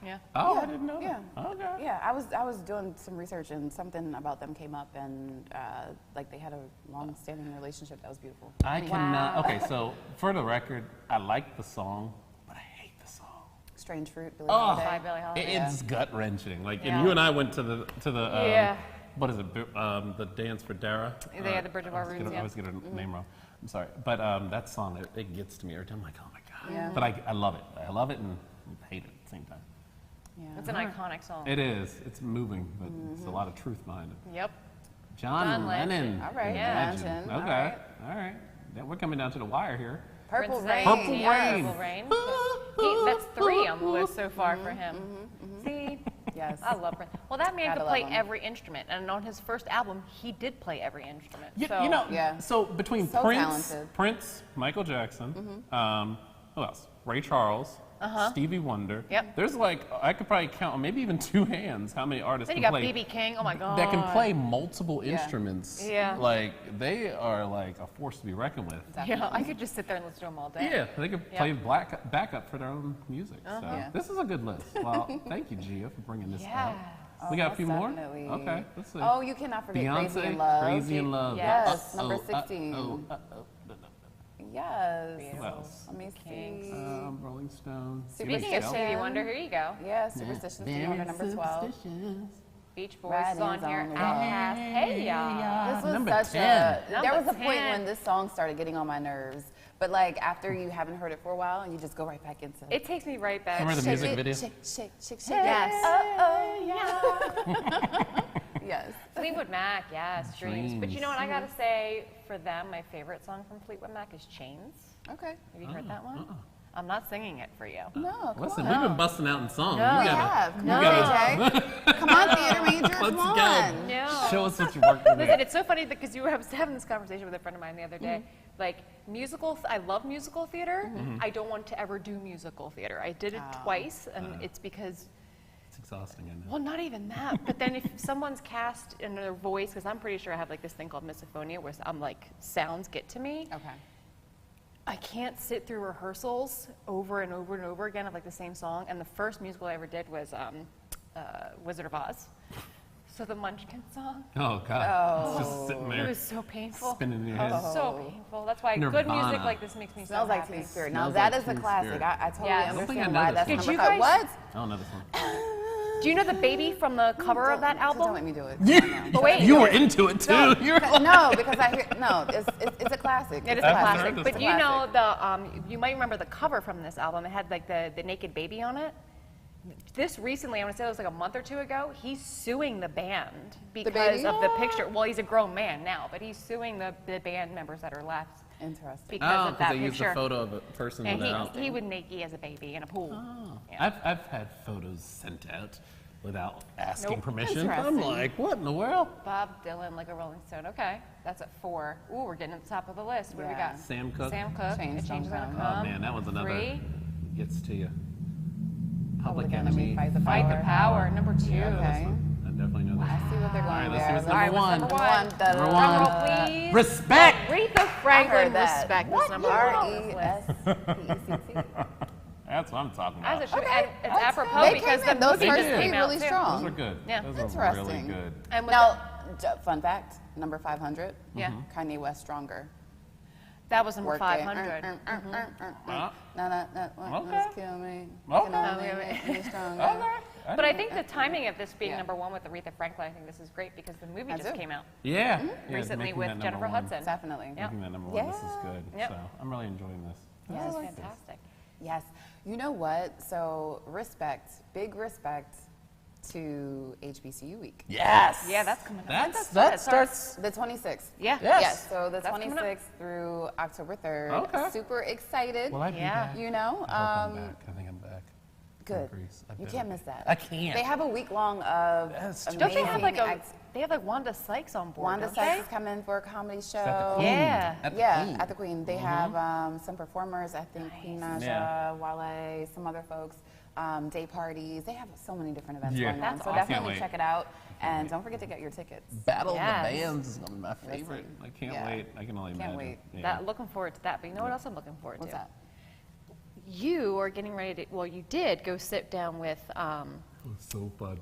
Yeah. Oh, Yeah, I didn't know yeah. that. Okay. Yeah, I was doing some research and something about them came up and like they had a long-standing relationship that was beautiful. I cannot. Okay, so for the record, I like the song, but I hate the song. Strange Fruit, Billie Oh, Holiday. By Billie Holiday. It's gut wrenching. Like, Yeah. and you and I went to the Yeah. what is it? The dance for Dara. They had the Bridge of Our Roots, I yeah. always get her name wrong. I'm sorry, but that song it gets to me every time. I'm like, oh my god. Yeah. But I love it. I love it and hate it at the same time. Yeah. It's an iconic song. It is. It's moving, but it's a lot of truth behind it. Yep. John John Lennon. All right, Yeah. Legend. Okay. All right. All right. Yeah, we're coming down to the wire here. Purple Prince Rain. Zayn. Purple Yeah, Rain. Purple Rain. That's 3 on the list so far for him. See? Yes. I love Prince. Well, that man Gotta could love play him. every instrument, and on his first album, he did play every instrument. You, so, you know, Yeah. so between So Prince, talented. Michael Jackson, who else? Ray Charles, Stevie Wonder. Yep. There's like, I could probably count on maybe even 2 hands how many artists then you can got play B.B. King. Oh my God. that can play multiple instruments. Yeah. Like, they are like a force to be reckoned with. Yeah, I could just sit there and listen to him all day. Yeah, they could play backup for their own music. So Yeah. this is a good list. Well, thank you, Gia, for bringing this Yeah. up. We got a most few more? definitely. Okay, let's see. Oh, you cannot forget Crazy in Beyonce, Love. Crazy in Love. Yes, number 16. Uh-oh. Yes. Who else? Let me see. Rolling Stones. Speaking of Superstition. Stevie Wonder, here you go. Yeah, Superstition Stevie Wonder, number 12. Beach Boys Riding is on is here. on the I wall. have Hey Ya. This was number such 10. a. There Number was a point 10. when this song started getting on my nerves. But like after you haven't heard it for a while and you just go right back into it. It takes me right back. Remember the Shake music it, video? Shake, shake, shake, shake. Yes. Yes. Fleetwood Mac, yes, Dreams. But you know what? I gotta say, for them, my favorite song from Fleetwood Mac is Chains. Okay. Have you heard that one? I'm not singing it for you. No, come Listen, on. we've been busting out in songs. No. You We gotta have. Come No. on, JJ. Come on, Theater Major. Let's Come go. on. No. show us what you worked with. Listen, it's so funny because I was having this conversation with a friend of mine the other day. Like I love musical theater. I don't want to ever do musical theater. I did it twice, and it's because, It's exhausting, I know. well, not even that. But then if someone's cast in their voice, because I'm pretty sure I have like this thing called misophonia, where I'm like sounds get to me. Okay. I can't sit through rehearsals over and over and over again of like the same song. And the first musical I ever did was Wizard of Oz. So the Munchkin song. Oh, God. It's just sitting It there, was so painful. spinning in your head. So painful. That's why good Nirvana. music like this makes me Smells so like happy. Teen Spirit. Now Smells that like is a Teen classic. Spirit. I totally Yes. I don't think understand I know why this that's one. number Did you 5. guys- What? I don't know this one. Do you know the baby from the cover of that Don't let album? me do it. But wait, You were into it, too. No, You were no, because I hear it's a classic. it is It's a I've heard classic. this But one. you know you might remember the cover from this album. It had like the naked baby on it. This recently, I want to say it was like a month or 2 ago, he's suing the band because baby? of the picture. Well, he's a grown man now, but he's suing the band members that are left Interesting. because Oh, of because that they used picture. a photo of a person And without. he would naked as a baby in a pool. Oh. Yeah. I've had photos sent out without asking Nope. permission. I'm Interesting. like, what in the world? Bob Dylan, like a Rolling Stone. Okay, that's at 4. Ooh, we're getting at the top of the list. What do we Yeah. got? Sam Cooke. Sam Cooke. Change It changes Don't on Come. Oh, man, that one's another. 3. Gets to you. Public Public Enemy, Enemy. Fight the Fight the Power. Number 2. Okay. I definitely know I that. see what they're going All right, let's see there. what's All right, number what's one. number Number Number Drum one. roll, please. Respect. Aretha Franklin, that. Respect is number 1. R-E-S-P-E-C-T. That's what I'm talking As about. it should. Okay, And it's that's apropos fine. They because came the in. Those movie first just three came out really too. strong. Those are good. Yeah. Those are Interesting. really good. And with Now, fun fact, number 500. Yeah. Kanye West, Stronger. that was number Work 500. it. Uh, No, Okay. kill me. Okay. Can only Okay. make me stronger. Okay. But I think the timing of this being Yeah. number 1 with Aretha Franklin, I think this is great because the movie I just do. came out Yeah. Yeah, recently making with that number Jennifer one. Hudson. Definitely. Yeah. Making that number one. This is Yeah. good. Yep. So I'm really enjoying this. Yes, fantastic. Yes. You know what? So big respect to HBCU Week. Yes. Yeah, that's coming up. That starts. The 26th. Yeah. Yes. So the That's coming up. 26th through October 3rd. Okay. Super excited. Will I be Yeah. back? You know, I hope I'm back. I think I'm back. good. Greece. I You bet. can't miss that. I can't. They have a week long of Yes. amazing Don't they have like acts. they have like Wanda Sykes on board? Wanda don't Sykes they? is coming for a comedy show. At the Queen. Yeah. At the Yeah, Queen. at the Queen. They have some performers, I think Queen Naja, Yeah. Wale, some other folks, day parties. They have so many different events Yeah. going on. That's So awesome. definitely Can't check it out. And don't forget to get your tickets. Battle of Yes. the Bands is gonna be my favorite. I can't yeah. wait. I can only Can't imagine. wait. Yeah. That, looking forward to that. But you know what else I'm looking forward What's to? that? You are getting ready to. Well, you did go sit down with. So fun.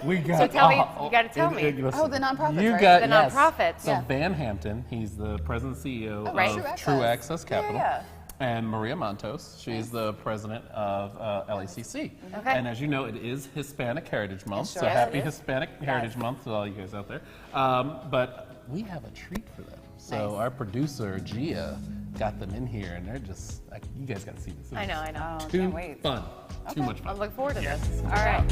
We got. So tell me. You got to tell me. Oh, the nonprofit, You right? got The yes. nonprofits. So Yeah. Van Hampton, he's the president and CEO Oh, right. of True True Access. Access Capital. Yeah. And Maria Montos, she's the president of LACC. Okay. And as you know, it is Hispanic Heritage Month, sure so is. happy It is. Hispanic Heritage Month to all you guys out there. But we have a treat for them. So Nice. our producer, Gia, got them in here, and they're just, like, you guys got to see this. I know. Oh, Too can't wait. fun. Too much I fun. look forward to this. All right.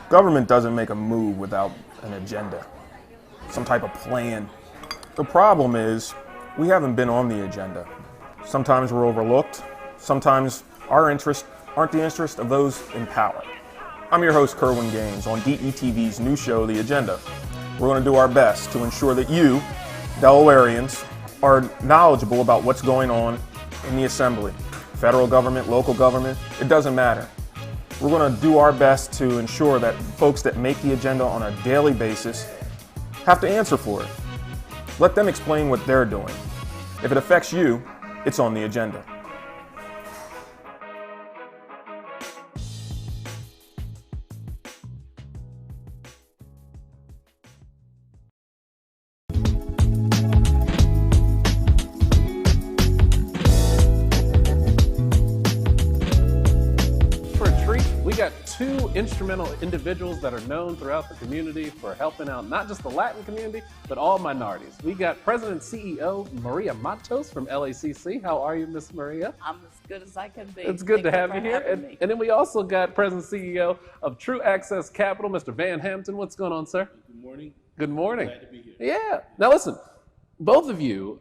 Government doesn't make a move without an agenda, some type of plan. The problem is we haven't been on the agenda. Sometimes we're overlooked. Sometimes our interests aren't the interest of those in power. I'm your host, Kerwin Gaines, on DETV's new show, The Agenda. We're going to do our best to ensure that you, Delawareans, are knowledgeable about what's going on in the Assembly. Federal government, local government, it doesn't matter. We're going to do our best to ensure that folks that make the agenda on a daily basis have to answer for it. Let them explain what they're doing. If it affects you, it's on the agenda. For a treat, we got two instrumental individuals that are known throughout the community for helping out not just the Latin community, but all minorities. We got President and CEO Maria Montos from LACC. How are you, Miss Maria? I'm as good as I can be. It's good to Thank have you for here. having me. And then we also got President and CEO of True Access Capital, Mr. Van Hampton. What's going on, sir? Good morning. Good morning. Glad to be here. Yeah. Now listen, both of you,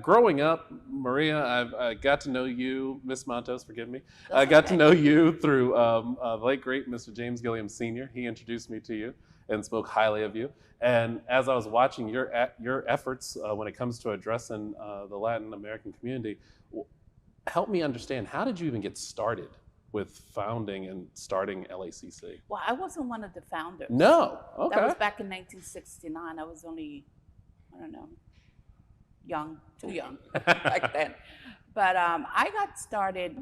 growing up, Maria, I got to know you, Miss Montos, forgive me. I got to know you through the late great Mr. James Gilliam Sr. He introduced me to you and spoke highly of you. And as I was watching your efforts when it comes to addressing the Latin American community, help me understand, how did you even get started with founding and starting LACC? Well, I wasn't one of the founders. No. Okay. That was back in 1969. I was only, I don't know, too young back then. But I got started,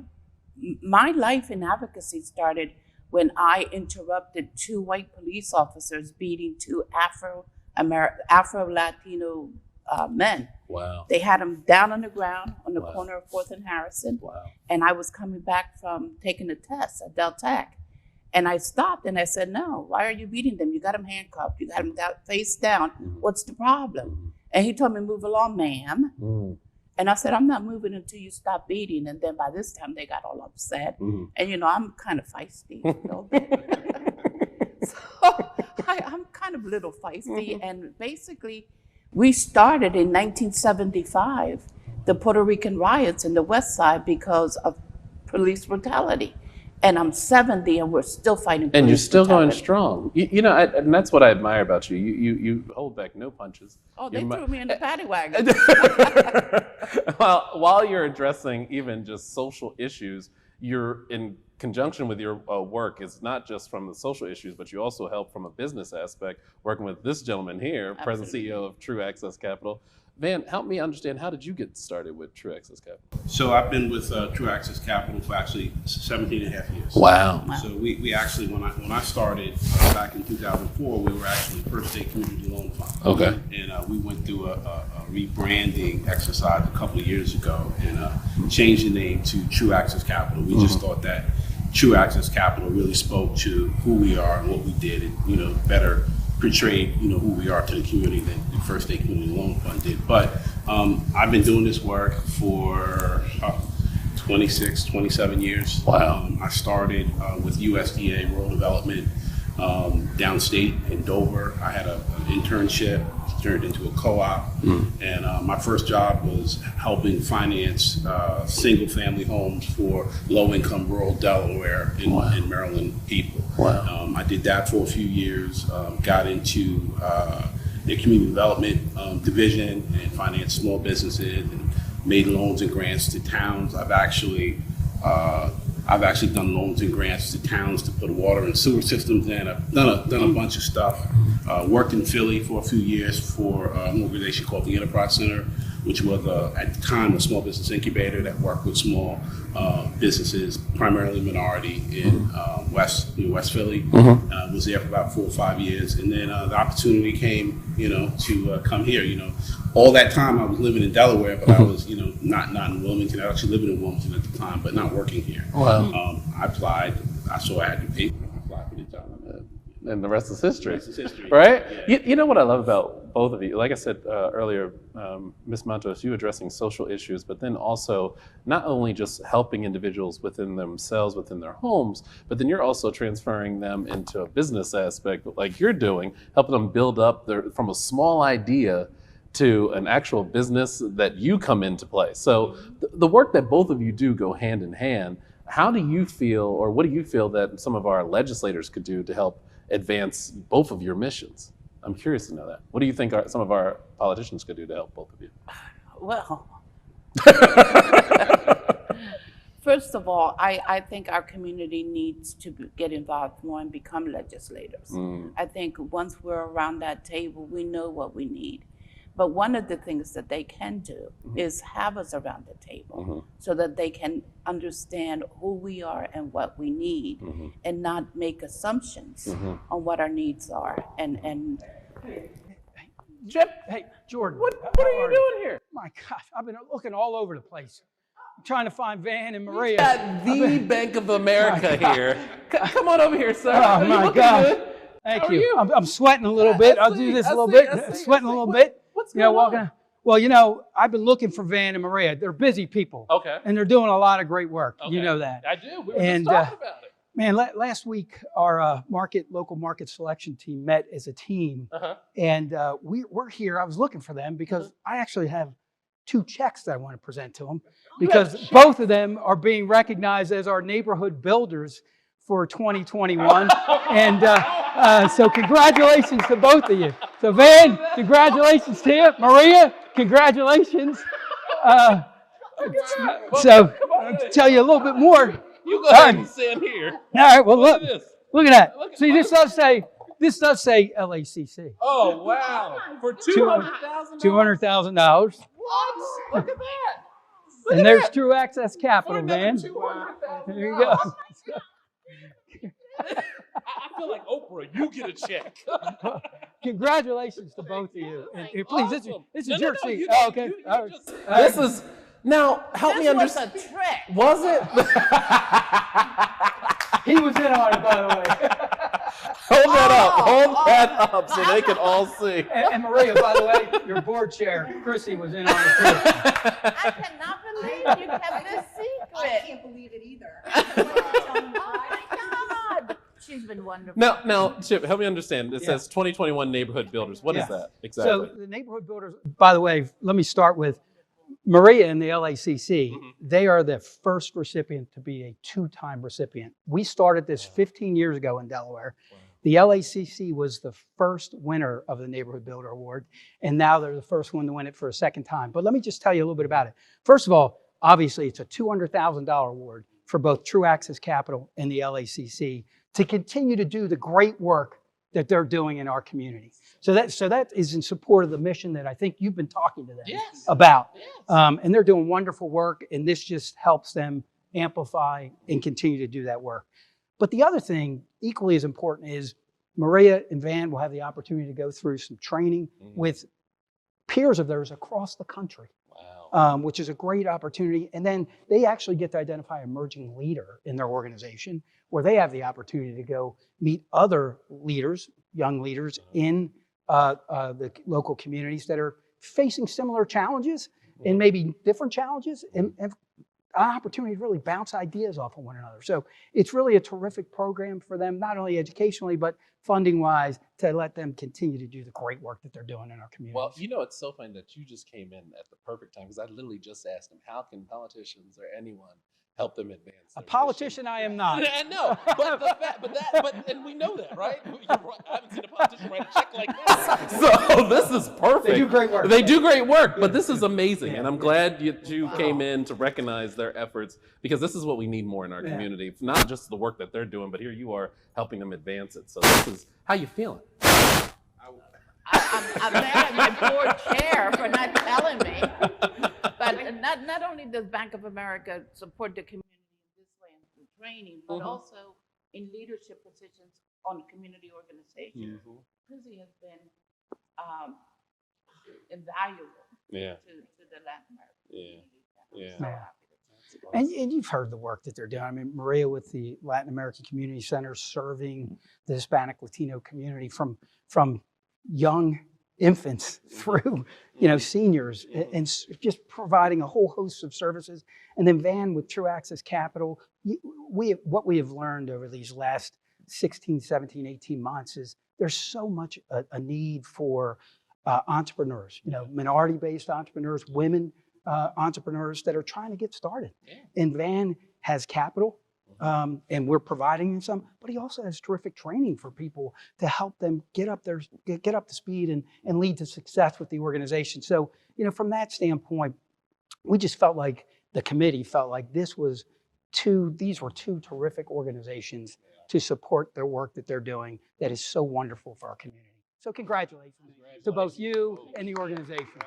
my life in advocacy started when I interrupted two white police officers beating two Afro-Latino men. Wow. They had them down on the ground on the Wow. corner of 4th and Harrison. Wow. And I was coming back from taking a test at Del Tech. And I stopped and I said, no, why are you beating them? You got them handcuffed. You got them face down. What's the problem? And he told me, move along, ma'am. And I said, I'm not moving until you stop beating. And then by this time, they got all upset. And, you know, I'm kind of feisty a little bit. So I'm kind of a little feisty. And basically, we started in 1975, the Puerto Rican riots in the West Side because of police brutality. And I'm 70 and we're still fighting police And you're still going brutality. strong. You know, and that's what I admire about you. You hold back no punches. Oh, they You're threw me in the paddy wagon. While you're addressing even just social issues, you're in conjunction with your work. It's not just from the social issues, but you also help from a business aspect, working with this gentleman here, President and CEO of True Access Capital. Van, help me understand, how did you get started with True Access Capital? So I've been with True Access Capital for actually 17 and a half years. Wow. So we actually, when I started back in 2004, we were actually First State Community Loan Fund. Okay. And we went through a rebranding exercise a couple of years ago and changed the name to True Access Capital. We just thought that True Access Capital really spoke to who we are and what we did, and better portrayed who we are to the community than the First State Community Loan Fund did. But I've been doing this work for 26, 27 years. Wow. I started with USDA Rural Development downstate in Dover. I had an internship, turned into a co-op, and my first job was helping finance single-family homes for low-income rural Delaware and Maryland people. Wow. I did that for a few years, got into the community development division and financed small businesses and made loans and grants to towns. I've actually done loans and grants to towns to put water and sewer systems in. I've done a bunch of stuff. Worked in Philly for a few years for an organization called the Enterprise Center, which was at the time a small business incubator that worked with small businesses, primarily minority in West Philly. Was there for about 4 or 5 years, and then the opportunity came, to come here. All that time I was living in Delaware, but I was, not in Wilmington. I was actually living in Wilmington at the time, but not working here. Wow. I applied. I saw I had to pay. I applied for the job. And the rest is history. The rest is history. Right? Yeah. You know what I love about both of you? Like I said earlier, Ms. Montos, you addressing social issues, but then also not only just helping individuals within themselves, within their homes, but then you're also transferring them into a business aspect like you're doing, helping them build up from a small idea to an actual business that you come into play. So the work that both of you do go hand in hand. How do you feel, or what do you feel that some of our legislators could do to help advance both of your missions? I'm curious to know that. What do you think some of our politicians could do to help both of you? Well, first of all, I think our community needs to get involved more and become legislators. I think once we're around that table, we know what we need. But one of the things that they can do is have us around the table so that they can understand who we are and what we need and not make assumptions on what our needs are. And Chip, hey, Jordan. What are you doing here? My gosh, I've been looking all over the place. I'm trying to find Van and Maria. We got the Bank of America here. Come on over here, sir. Oh my God. Good. Thank you. I'm sweating a little bit. I'll do this a little bit. Sweating a little bit. What's going on? Well, I've been looking for Van and Maria. They're busy people. Okay. And they're doing a lot of great work. Okay. You know that. I do. We were just talking about it. Man, last week our local market selection team met as a team, and we're here. I was looking for them because I actually have 2 checks that I want to present to them because both of them are being recognized as our neighborhood builders for 2021. And so congratulations to both of you. So Van, congratulations to you. Maria, congratulations. So to tell you a little bit more. You go ahead and stand here. All right, well look at that. See, this does say LACC. Oh wow. For $200,000? $200,000. What? Look at that. And there's True Access Capital, man. $200,000. There you go. I feel like Oprah. You get a check. Congratulations to both of you. And please, Awesome. this is your seat. You, Oh, okay. you All right. just, this is now. Help me understand. This was a trick. Was it? He was in on it, by the way. Hold that up. Hold that up so they can all see. And Maria, by the way, your board chair, Chrissy, was in on it too. I cannot believe you kept this secret. I can't believe it either. Oh my God. She's been wonderful. Now, Chip, help me understand. It says 2021 Neighborhood Builders. What is that exactly? So the neighborhood builders, by the way, let me start with Maria and the LACC. They are the first recipient to be a 2-time recipient. We started this 15 years ago in Delaware. The LACC was the first winner of the Neighborhood Builder Award, and now they're the first one to win it for a second time. But let me just tell you a little bit about it. First of all, obviously, it's a $200,000 award for both True Access Capital and the LACC to continue to do the great work that they're doing in our community. So that is in support of the mission that I think you've been talking to them about. Yes. And they're doing wonderful work, and this just helps them amplify and continue to do that work. But the other thing, equally as important, is Maria and Van will have the opportunity to go through some training with peers of theirs across the country which is a great opportunity. And then they actually get to identify an emerging leader in their organization, where they have the opportunity to go meet other leaders, young leaders in the local communities that are facing similar challenges and maybe different challenges, and an opportunity to really bounce ideas off of one another. So it's really a terrific program for them, not only educationally, but funding-wise, to let them continue to do the great work that they're doing in our community. Well, you know, it's so funny that you just came in at the perfect time, because I literally just asked him, how can politicians or anyone help them advance? A politician I am not. I know, but the fact, and we know that, right? I haven't seen a politician write a check like this. So this is perfect. They do great work. They do great work, but this is amazing, and I'm glad you came in to recognize their efforts, because this is what we need more in our community. Not just the work that they're doing, but here you are helping them advance it. So this is, how you feeling? I'm mad at my board chair for not telling me. But not only does Bank of America support the community in this way and through training, but also in leadership positions on community organizations. Prissy has been invaluable to the Latin American community. And you've heard the work that they're doing. I mean, Maria with the Latin American Community Center, serving the Hispanic Latino community from young infants through, seniors, and just providing a whole host of services. And then Van with True Access Capital, what we have learned over these last 16, 17, 18 months is there's so much a need for entrepreneurs, minority-based entrepreneurs, women entrepreneurs that are trying to get started. And Van has capital, and we're providing him some, but he also has terrific training for people to help them get up to speed and lead to success with the organization. So, from that standpoint, we just felt like the committee felt like these were two terrific organizations to support their work that they're doing that is so wonderful for our community. So congratulations to both you and the organization.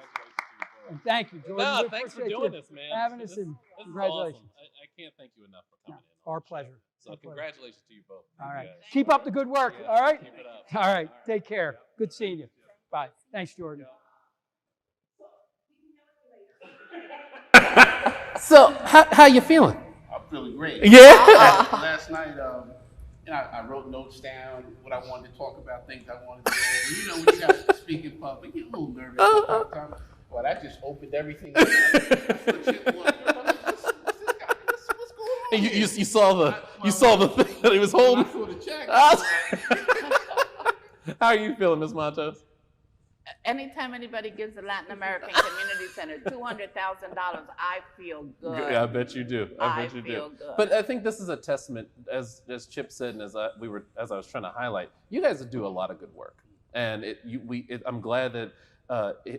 And thank you, Jordan. No, thanks for doing this, man. Having us, and congratulations. Awesome. I can't thank you enough for coming in. Our pleasure. So congratulations to you both. All right. Keep up the good work. All right. Keep it up. All right. Take care. Good seeing you. Bye. Thanks, Jordan. So how you feeling? I'm feeling great. Yeah. Last night, I wrote notes down, what I wanted to talk about, things I wanted to go over. When you guys speak in public, you're a little nervous sometimes. Well, that just opened everything up. You saw the thing that he was holding. I saw the check. How are you feeling, Ms. Matos? Anytime anybody gives the Latin American Community Center $200,000, I feel good. Yeah, I bet you do. I bet you feel do. good. But I think this is a testament, as Chip said, and as I was trying to highlight, you guys do a lot of good work, and I'm glad that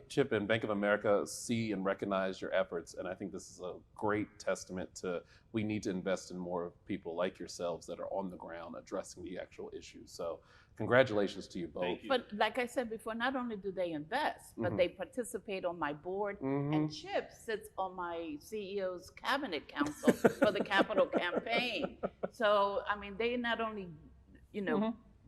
Chip and Bank of America see and recognize your efforts, and I think this is a great testament to we need to invest in more people like yourselves that are on the ground addressing the actual issues. So congratulations to you both. But like I said before, not only do they invest, but they participate on my board, and Chip sits on my CEO's cabinet council for the capital campaign. So, I mean, they not only,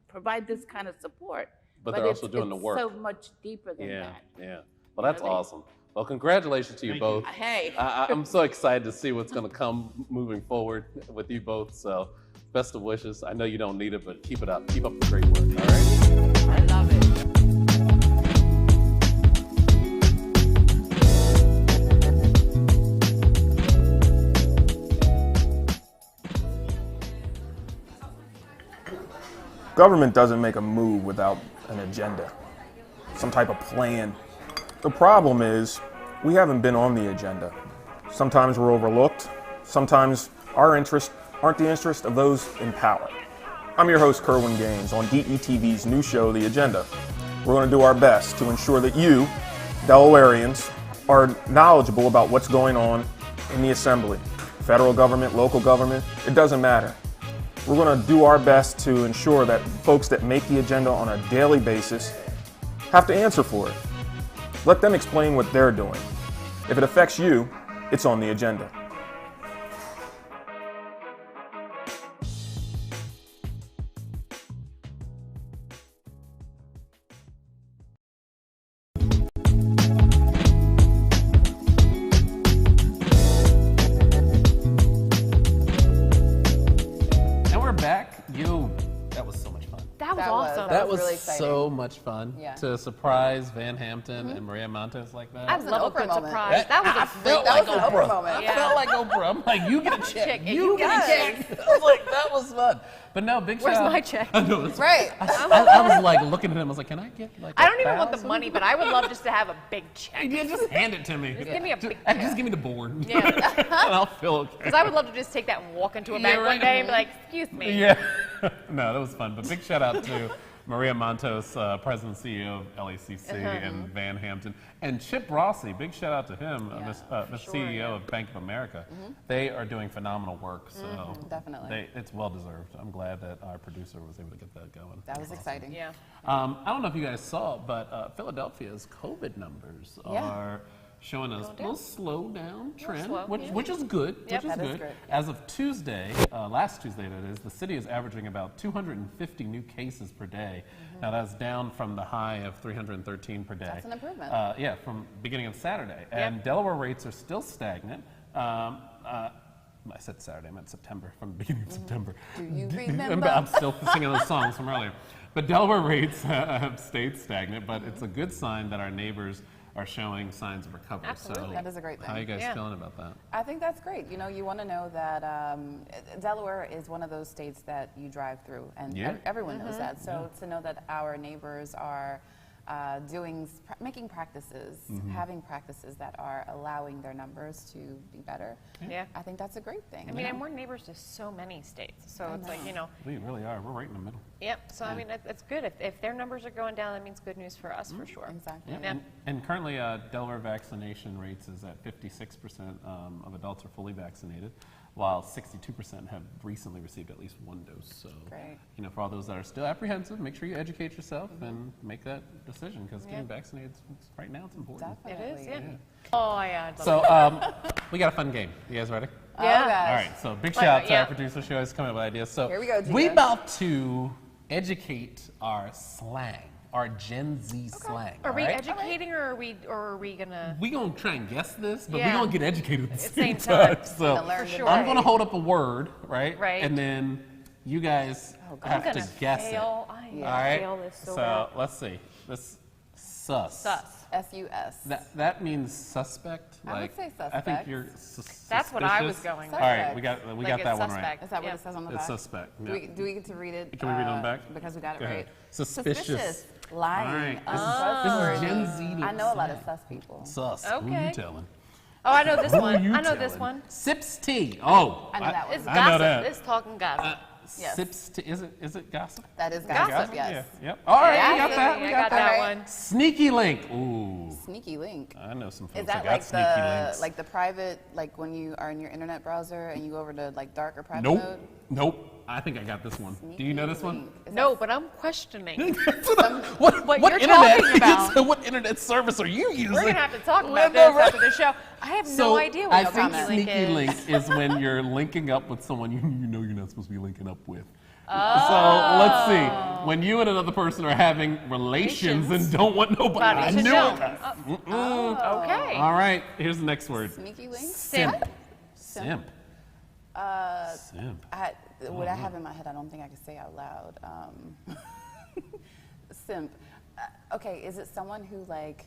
provide this kind of support, but they're also doing the work. So much deeper than that. Yeah. Well, that's awesome. Well, congratulations to you both. Hey. I'm so excited to see what's going to come moving forward with you both. So best of wishes. I know you don't need it, but keep it up. Keep up the great work. All right? I love it. Government doesn't make a move without an agenda, some type of plan. The problem is we haven't been on the agenda. Sometimes we're overlooked. Sometimes our interests aren't the interests of those in power. I'm your host, Kerwin Gaines, on DETV's new show, The Agenda. We're going to do our best to ensure that you, Delawareans, are knowledgeable about what's going on in the Assembly. Federal government, local government, it doesn't matter. We're going to do our best to ensure that folks that make the agenda on a daily basis have to answer for it. Let them explain what they're doing. If it affects you, it's on the agenda. was awesome. That was really exciting. so much fun to surprise Van Hampton and Maria Montes like that. I love a good moment. surprise. That was I a felt like an Oprah. Oprah moment. I felt like Oprah. I'm like, you get a check. You get a Yes. check. I was like, that was fun. But no, big Where's shout out. my check? I know, that's Right. I was like looking at him. I was like, can I get like? I don't even want the 1,000? money, but I would love just to have a big check. Yeah, just hand it to me. Just give me a big Just give me the board. Yeah. and I'll feel okay. Because I would love to just take that and walk into a bank one day and be like, excuse me. Yeah. No, that was fun. But big shout out to Maria Montes, President and CEO of LACC and Van Hampton. And Chip Rossi, big shout out to him, CEO of Bank of America. They are doing phenomenal work. So Definitely. it's well deserved. I'm glad that our producer was able to get that going. That was exciting. Yeah. I don't know if you guys saw, but Philadelphia's COVID numbers are showing us a little slow down trend, slow, which is good. Yep. Which is That is good. good. As of Tuesday, last Tuesday that is, the city is averaging about 250 new cases per day. Now that's down from the high of 313 per day. That's an improvement. Yeah, from beginning of Saturday. And Delaware rates are still stagnant. I said Saturday, I meant September, from the beginning of September. Do you remember? I'm still singing those songs from earlier. But Delaware rates have stayed stagnant, but it's a good sign that our neighbors are showing signs of recovery. Absolutely. So That is a great thing. how are you guys feeling about that? I think that's great. You know, you want to know that Delaware is one of those states that you drive through, and everyone knows that. So to know that our neighbors are making practices, having practices that are allowing their numbers to be better. Yeah. I think that's a great thing. I mean, and we're neighbors to so many states. So it's like, you know. We really are. We're right in the middle. Yep. So, I mean, it's good. If their numbers are going down, that means good news for us, for sure. Exactly. Yeah. And currently, Delaware vaccination rates is at 56% of adults are fully vaccinated, while 62% have recently received at least one dose. So, Great. you know, for all those that are still apprehensive, make sure you educate yourself and make that decision, because getting vaccinated right now it's important. Definitely. It is, yeah. Oh, yeah. So we got a fun game. You guys ready? Yeah. Oh, gosh. All right. So big shout out to our producer. She always coming up with ideas. So Here we go, Gina. we about to educate our slang, our Gen Z slang. Are we all right? educating, or are we gonna? We gonna try and guess this, but we Yeah. gonna get educated at the same same time. time. So Gonna learn For sure. I'm gonna hold up a word, right? Right. And then you guys have I'm to gonna guess fail. it. I All right. fail this so So bad. let's see. This sus. Sus. S-U-S. That means suspect. I would like, say I think suspect. you're That's what I was suspicious. going All with. right, we got Like that it's one right. suspect. Is that what Yeah. it says on the It's back? suspect. Do we get to read it? Can we read it on the back? Because we got it Go ahead. right. Suspicious. Lying. All right. Untrustworthy. This is Gen Z I know a lot of slang. sus people. Sus. Who Okay. you telling? Oh, I know this Who one. you I know this telling? one. Sips tea. Oh. I know that one. It's I know gossip. that. It's talking gossip. Yes. Sips tea. Is it gossip? That is Gossip. gossip, yes. Yeah. Yep. All right, Yeah, we got that. We I got got that Okay. one. Sneaky link. Ooh. Sneaky link. I know some folks Is that that got like sneaky the links. like the private, like when you are in your internet browser and you go over to like dark or private Nope. mode? Nope. I think I got this one. Do you know this one? Link. Is No, but I'm questioning. what you're internet? talking about. What internet service are you using? We're gonna have to talk Well, about no, this right. after the show. I have So no idea what I a think sneaky link sneaky is. link is when you're linking up with someone you know you're not supposed to be linking up with. So let's see. When you and another person are having relations and don't want nobody. But I it's knew a it. Okay. All right. Here's the next word. Sneaky link? Simp. Simp. Simp. What I have in my head, I don't think I can say out loud. Simp. Okay, is it someone who like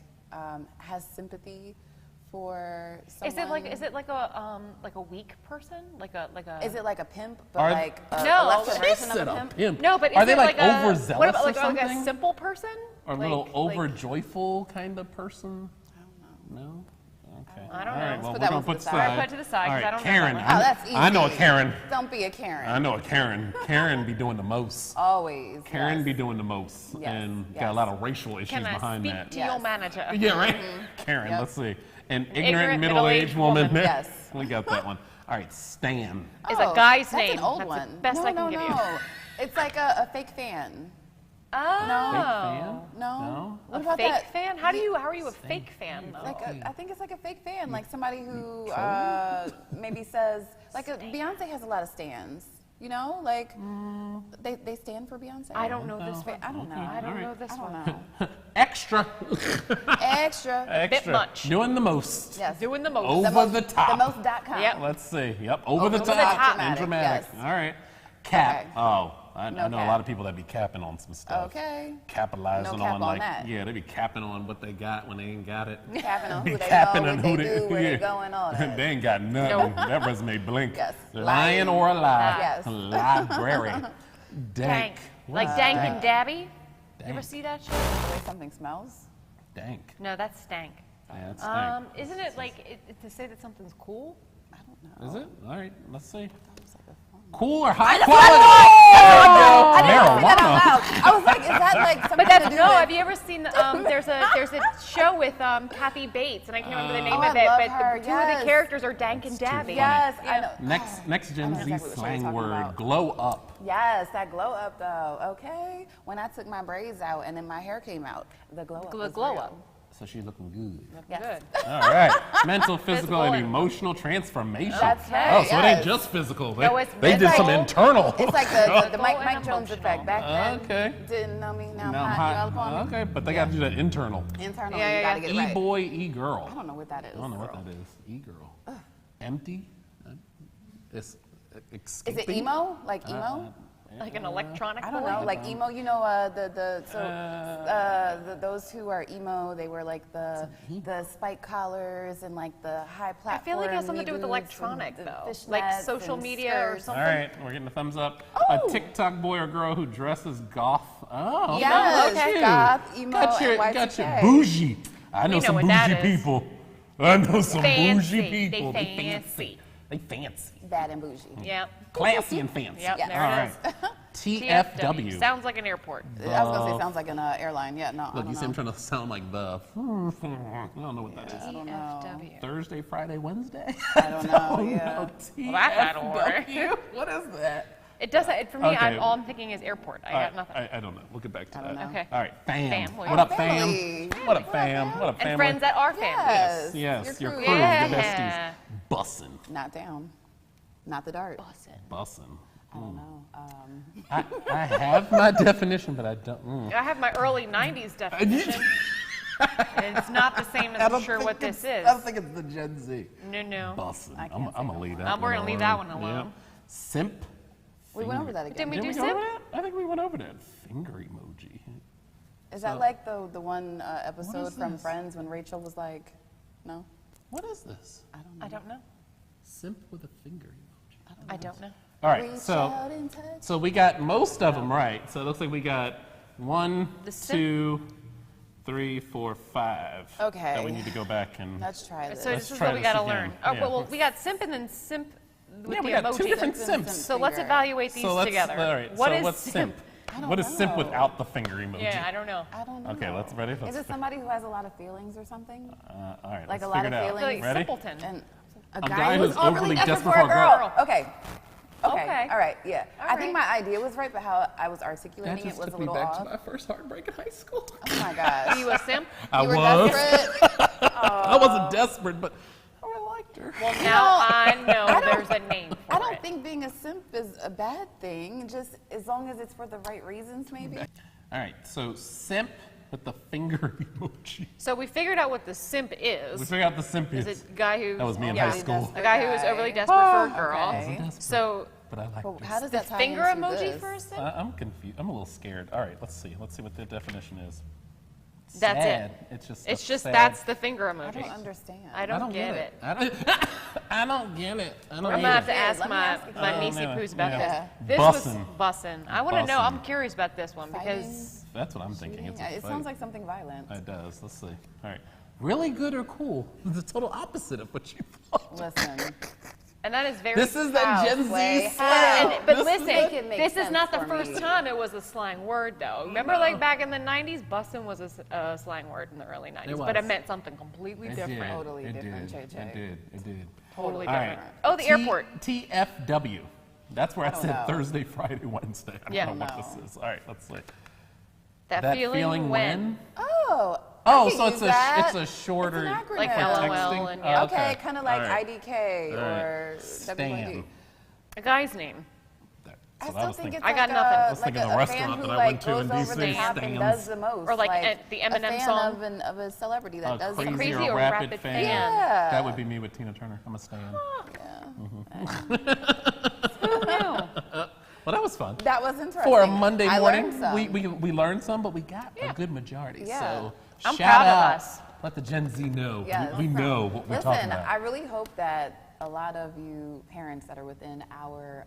has sympathy for someone? Is it like a weak person? Like a Is it like a pimp, but Are- like a No, lesser she version of said a a pimp? pimp. No, but is Are they it like a, overzealous what about or like a something? simple person? Or a Like- little like- overjoyful kind of person? No? Okay. I don't All know. right, Let's well, put we're that gonna one to put the side. aside. Put it to the side, 'cause All I right, don't know Karen. that Oh, that's easy. I know a Karen. Don't be a Karen. I know a Karen. Karen be doing the most. Always. Karen yes. be doing the most. Yes, And got yes. a lot of racial issues Can I behind speak that. to your Yes. manager? Yeah, right? Karen, Yep. let's see. An ignorant, Ignorant, middle-aged woman. Yes. We got that one. All right, Stan. Is Oh, a guy's that's name. an old That's one. the best no, I can no, give no. you. It's like a fake fan. Oh. Fan? No. No? What A about fake that? fan? How are you a fake fan though? Like I think it's like a fake fan, like somebody who maybe says, like Beyonce has a lot of stands. You know, like they stand for Beyonce. I don't know this one. I don't know. I don't All know right. this I don't one. know. Extra. Extra. Extra. much. Doing the most. Yes. Doing the most. Over the top. The most.com. Yep. Let's see. Yep. Over the the top. top. And dramatic. Yes. All right. Cap. Okay. Oh, I No know a cap. lot of people that be capping on some stuff. Okay. Capitalizing No cap on on like, that. yeah, they be capping on what they got when they ain't got it. Capping on Be who they capping know, on what who they do, where they going, all that. They ain't got nothing. That resume blank. Yes. Lying or a lie. Yes. Library. Dank. What Like is Dank dank? and Dabby? You ever Dank. see that show? The way something smells. Dank. No, that's stank. Yeah, it's dank. Isn't it like to say that something's cool? I don't know. Is it? All right, let's see. It's like a phone. Cool or high I quality? didn't say that Marijuana. out loud. I was like, is that like something But that's to do no. with? Have you ever seen? There's a show with Kathy Bates, and I can't remember the name Oh, of I it. love But her, two of yes. the characters are Dank and Dabby. Yes, I know. Next Gen I know Z exactly what show you're slang talking word, about. glow up. Yes, that glow up though. Okay. When I took my braids out and then my hair came out, the glow up. was Glow real. up. So she's looking good. Yes. Good. All right. Mental, physical, Physical and and emotional transformation. That's right, Oh, so it ain't yes. just physical. No, it's They did mental. some internal. It's like the Physical Mike and Jones emotional. effect. Back then, Okay. didn't know me, now Now I'm I'm hot. You all hot. upon me? Okay, but they got to do that internal. Internal, Yeah, you yeah, gotta get it right. E-boy, E-girl. I don't know what that is. I don't know what that is. E-girl. Empty? It's Is it escaping? emo? Like emo? Like an electronic. I don't boy? know, like emo. You know, those who are emo, they wear like the spike collars and like the high I platform. feel like it has something to do with knee boots electronic and though, fishnets like social and media or skirts. something. All right, we're getting a thumbs up. Oh. A TikTok boy or girl who dresses goth. Oh, okay. Yes, Look at you. goth, emo, got your, and got your Y2K. bougie. I know know some what that bougie is. people. I know some Fancy. bougie people. They They fancy. They fancy. Bad and bougie. Yep. Classy and fancy. Yep. Yeah. There All it right. is. TFW. Sounds like an airport. I was gonna say sounds like an airline. Yeah, no, I Look, don't you see him know. trying to sound like the. I don't know what that is. I don't know. TFW. Thursday, Friday, Wednesday? I don't know. Yeah. Well, that's out of order. TFW? What is that? It doesn't. For me, Okay. all I'm thinking is airport. I got nothing. I don't know. We'll get back to I that. don't know. Okay. All right, fam. Fam, What up, family. fam? What up, fam? What up, family? And friends that are family. Yes. Yes, your crew. crew, Yeah. your besties. Bussin'. Not down. Not the dart. Bussin'. I don't know. I have my definition, but I don't. I have my early '90s definition. And it's not the same as I'm sure what this is. I don't think it's the Gen Z. No. Bussin'. I can't I'm say going no to leave more. that We're gonna leave that one alone. Yep. Simp. We went over that again. Didn't we Did do we go simp? over that? I think we went over that. Finger emoji. Is that like the one episode is from this? Friends when Rachel was like, no? What is this? I don't know. Simp with a finger emoji. I don't know. All right, Reach so out and touch. so we got most of them right. So it looks like we got 1, The simp- 2, 3, 4, 5. Okay. That we need to go back and. Let's try this. So Let's this is try what we this gotta again. learn. Oh, Yeah. well, we got simp and then simp with Yeah, the we got emoji. two different Simp and simps. simp. So let's Finger. evaluate these So let's, together. all right. What so is what's simp? don't What is simp know. without the finger emoji? Yeah, I don't know. I don't know. Okay, let's ready. Let's Is it somebody who has a lot of feelings or something? all right, Like let's a lot figure of it out. feelings? Like Ready? simpleton. And a guy who's who's overly desperate for a girl. Okay. Okay. Okay. All right. Yeah. All I think right. my idea was right, but how I was That articulating it just was a took me little back off. to my first heartbreak in high school. Oh my gosh. You a simp? I You were was. desperate. I wasn't desperate, but I liked her. Well, now I know there's a name for I don't it. think being a simp is a bad thing, just as long as it's for the right reasons, maybe. All right, so simp with the finger emoji. So we figured out what the simp is. We figured out the simp Is is. a guy who That was me in yeah, high school. a guy who is overly desperate for a girl. okay. Desperate, So but I liked Well, her. how does the that tie finger into emoji this? for a simp? I'm confused. I'm a little scared. All right, let's see. Let's see what the definition is. That's Sad. it. It's just. It's a just sad- that's the finger I emoji. don't understand. I don't get it. I don't. I don't get it. I don't I'm gonna get have it. to ask Let me my ask my Oh, niecey no, poos about yeah. this. This Bussin'. was bussin'. I want to know. I'm Bussin'. curious about this one because That's what I'm thinking. It's a It fight. sounds like something violent. It does. Let's see. All right. Really good or cool? The total opposite of what you thought. Listen. and that is very. This is that Gen Z Way slang. how? But This is Make listen, it make this is sense not the for first me. time it was a slang word, though. Remember, like back in the '90s, bussin' was a slang word in the early '90s, It but it was. meant something completely different. Totally It different, did. JJ. It did. It did. Totally All different. right. Oh, the airport. TFW. That's where I don't said know. Thursday, Friday, Wednesday. I don't Yeah. know what No. this is. All right, let's see. That feeling when. Oh. Oh, I so can it's use a that. it's a shorter It's an acronym. Like for LOL texting? and Oh, yeah. Okay, kind of like All right. IDK All right. or Stan. WD. A guy's name. That's I what still was think thinking. it's I got like nothing. I a, was like thinking a, the a fan restaurant who that I like went to in goes over the DC, top and Stan's. does the most. Or like the a Eminem fan song. of a celebrity that does Crazy, something. Crazy or or rapid rapid fan. fan. Yeah. That would be me with Tina Turner. I'm a stan. Yeah. Who knew? Well, that was fun. That was interesting. For a Monday I morning, learned some. we learned some, but we got a good majority. Yeah. So I'm shout proud of out. us. Let the Gen Z know. Yes. We know what we're talking Listen, about. I really hope that a lot of you parents that are within our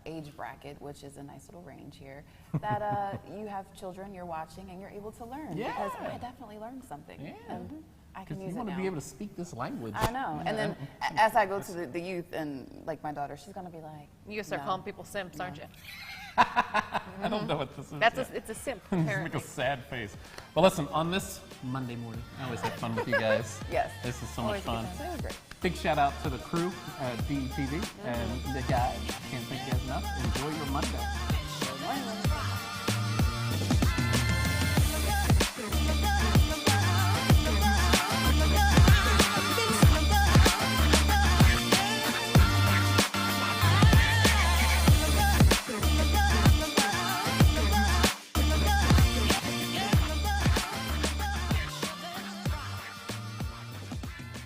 age bracket, which is a nice little range here, that you have children you're watching and you're able to learn. Yeah. Because I definitely learned something. Yeah. And I can Because use you it want to now. be able to speak this language. I know. And then as I go to the youth and like my daughter, she's going to be like, You can start no. calling people simps, aren't you? I don't know what this is. It's a simp, Make apparently. a sad face. Well, listen, on this Monday morning, I always have fun with you guys. Yes. This is so Always much a good fun. time. It was great. Big shout out to the crew at DETV and the guys. Can't thank you guys enough. Enjoy your Monday.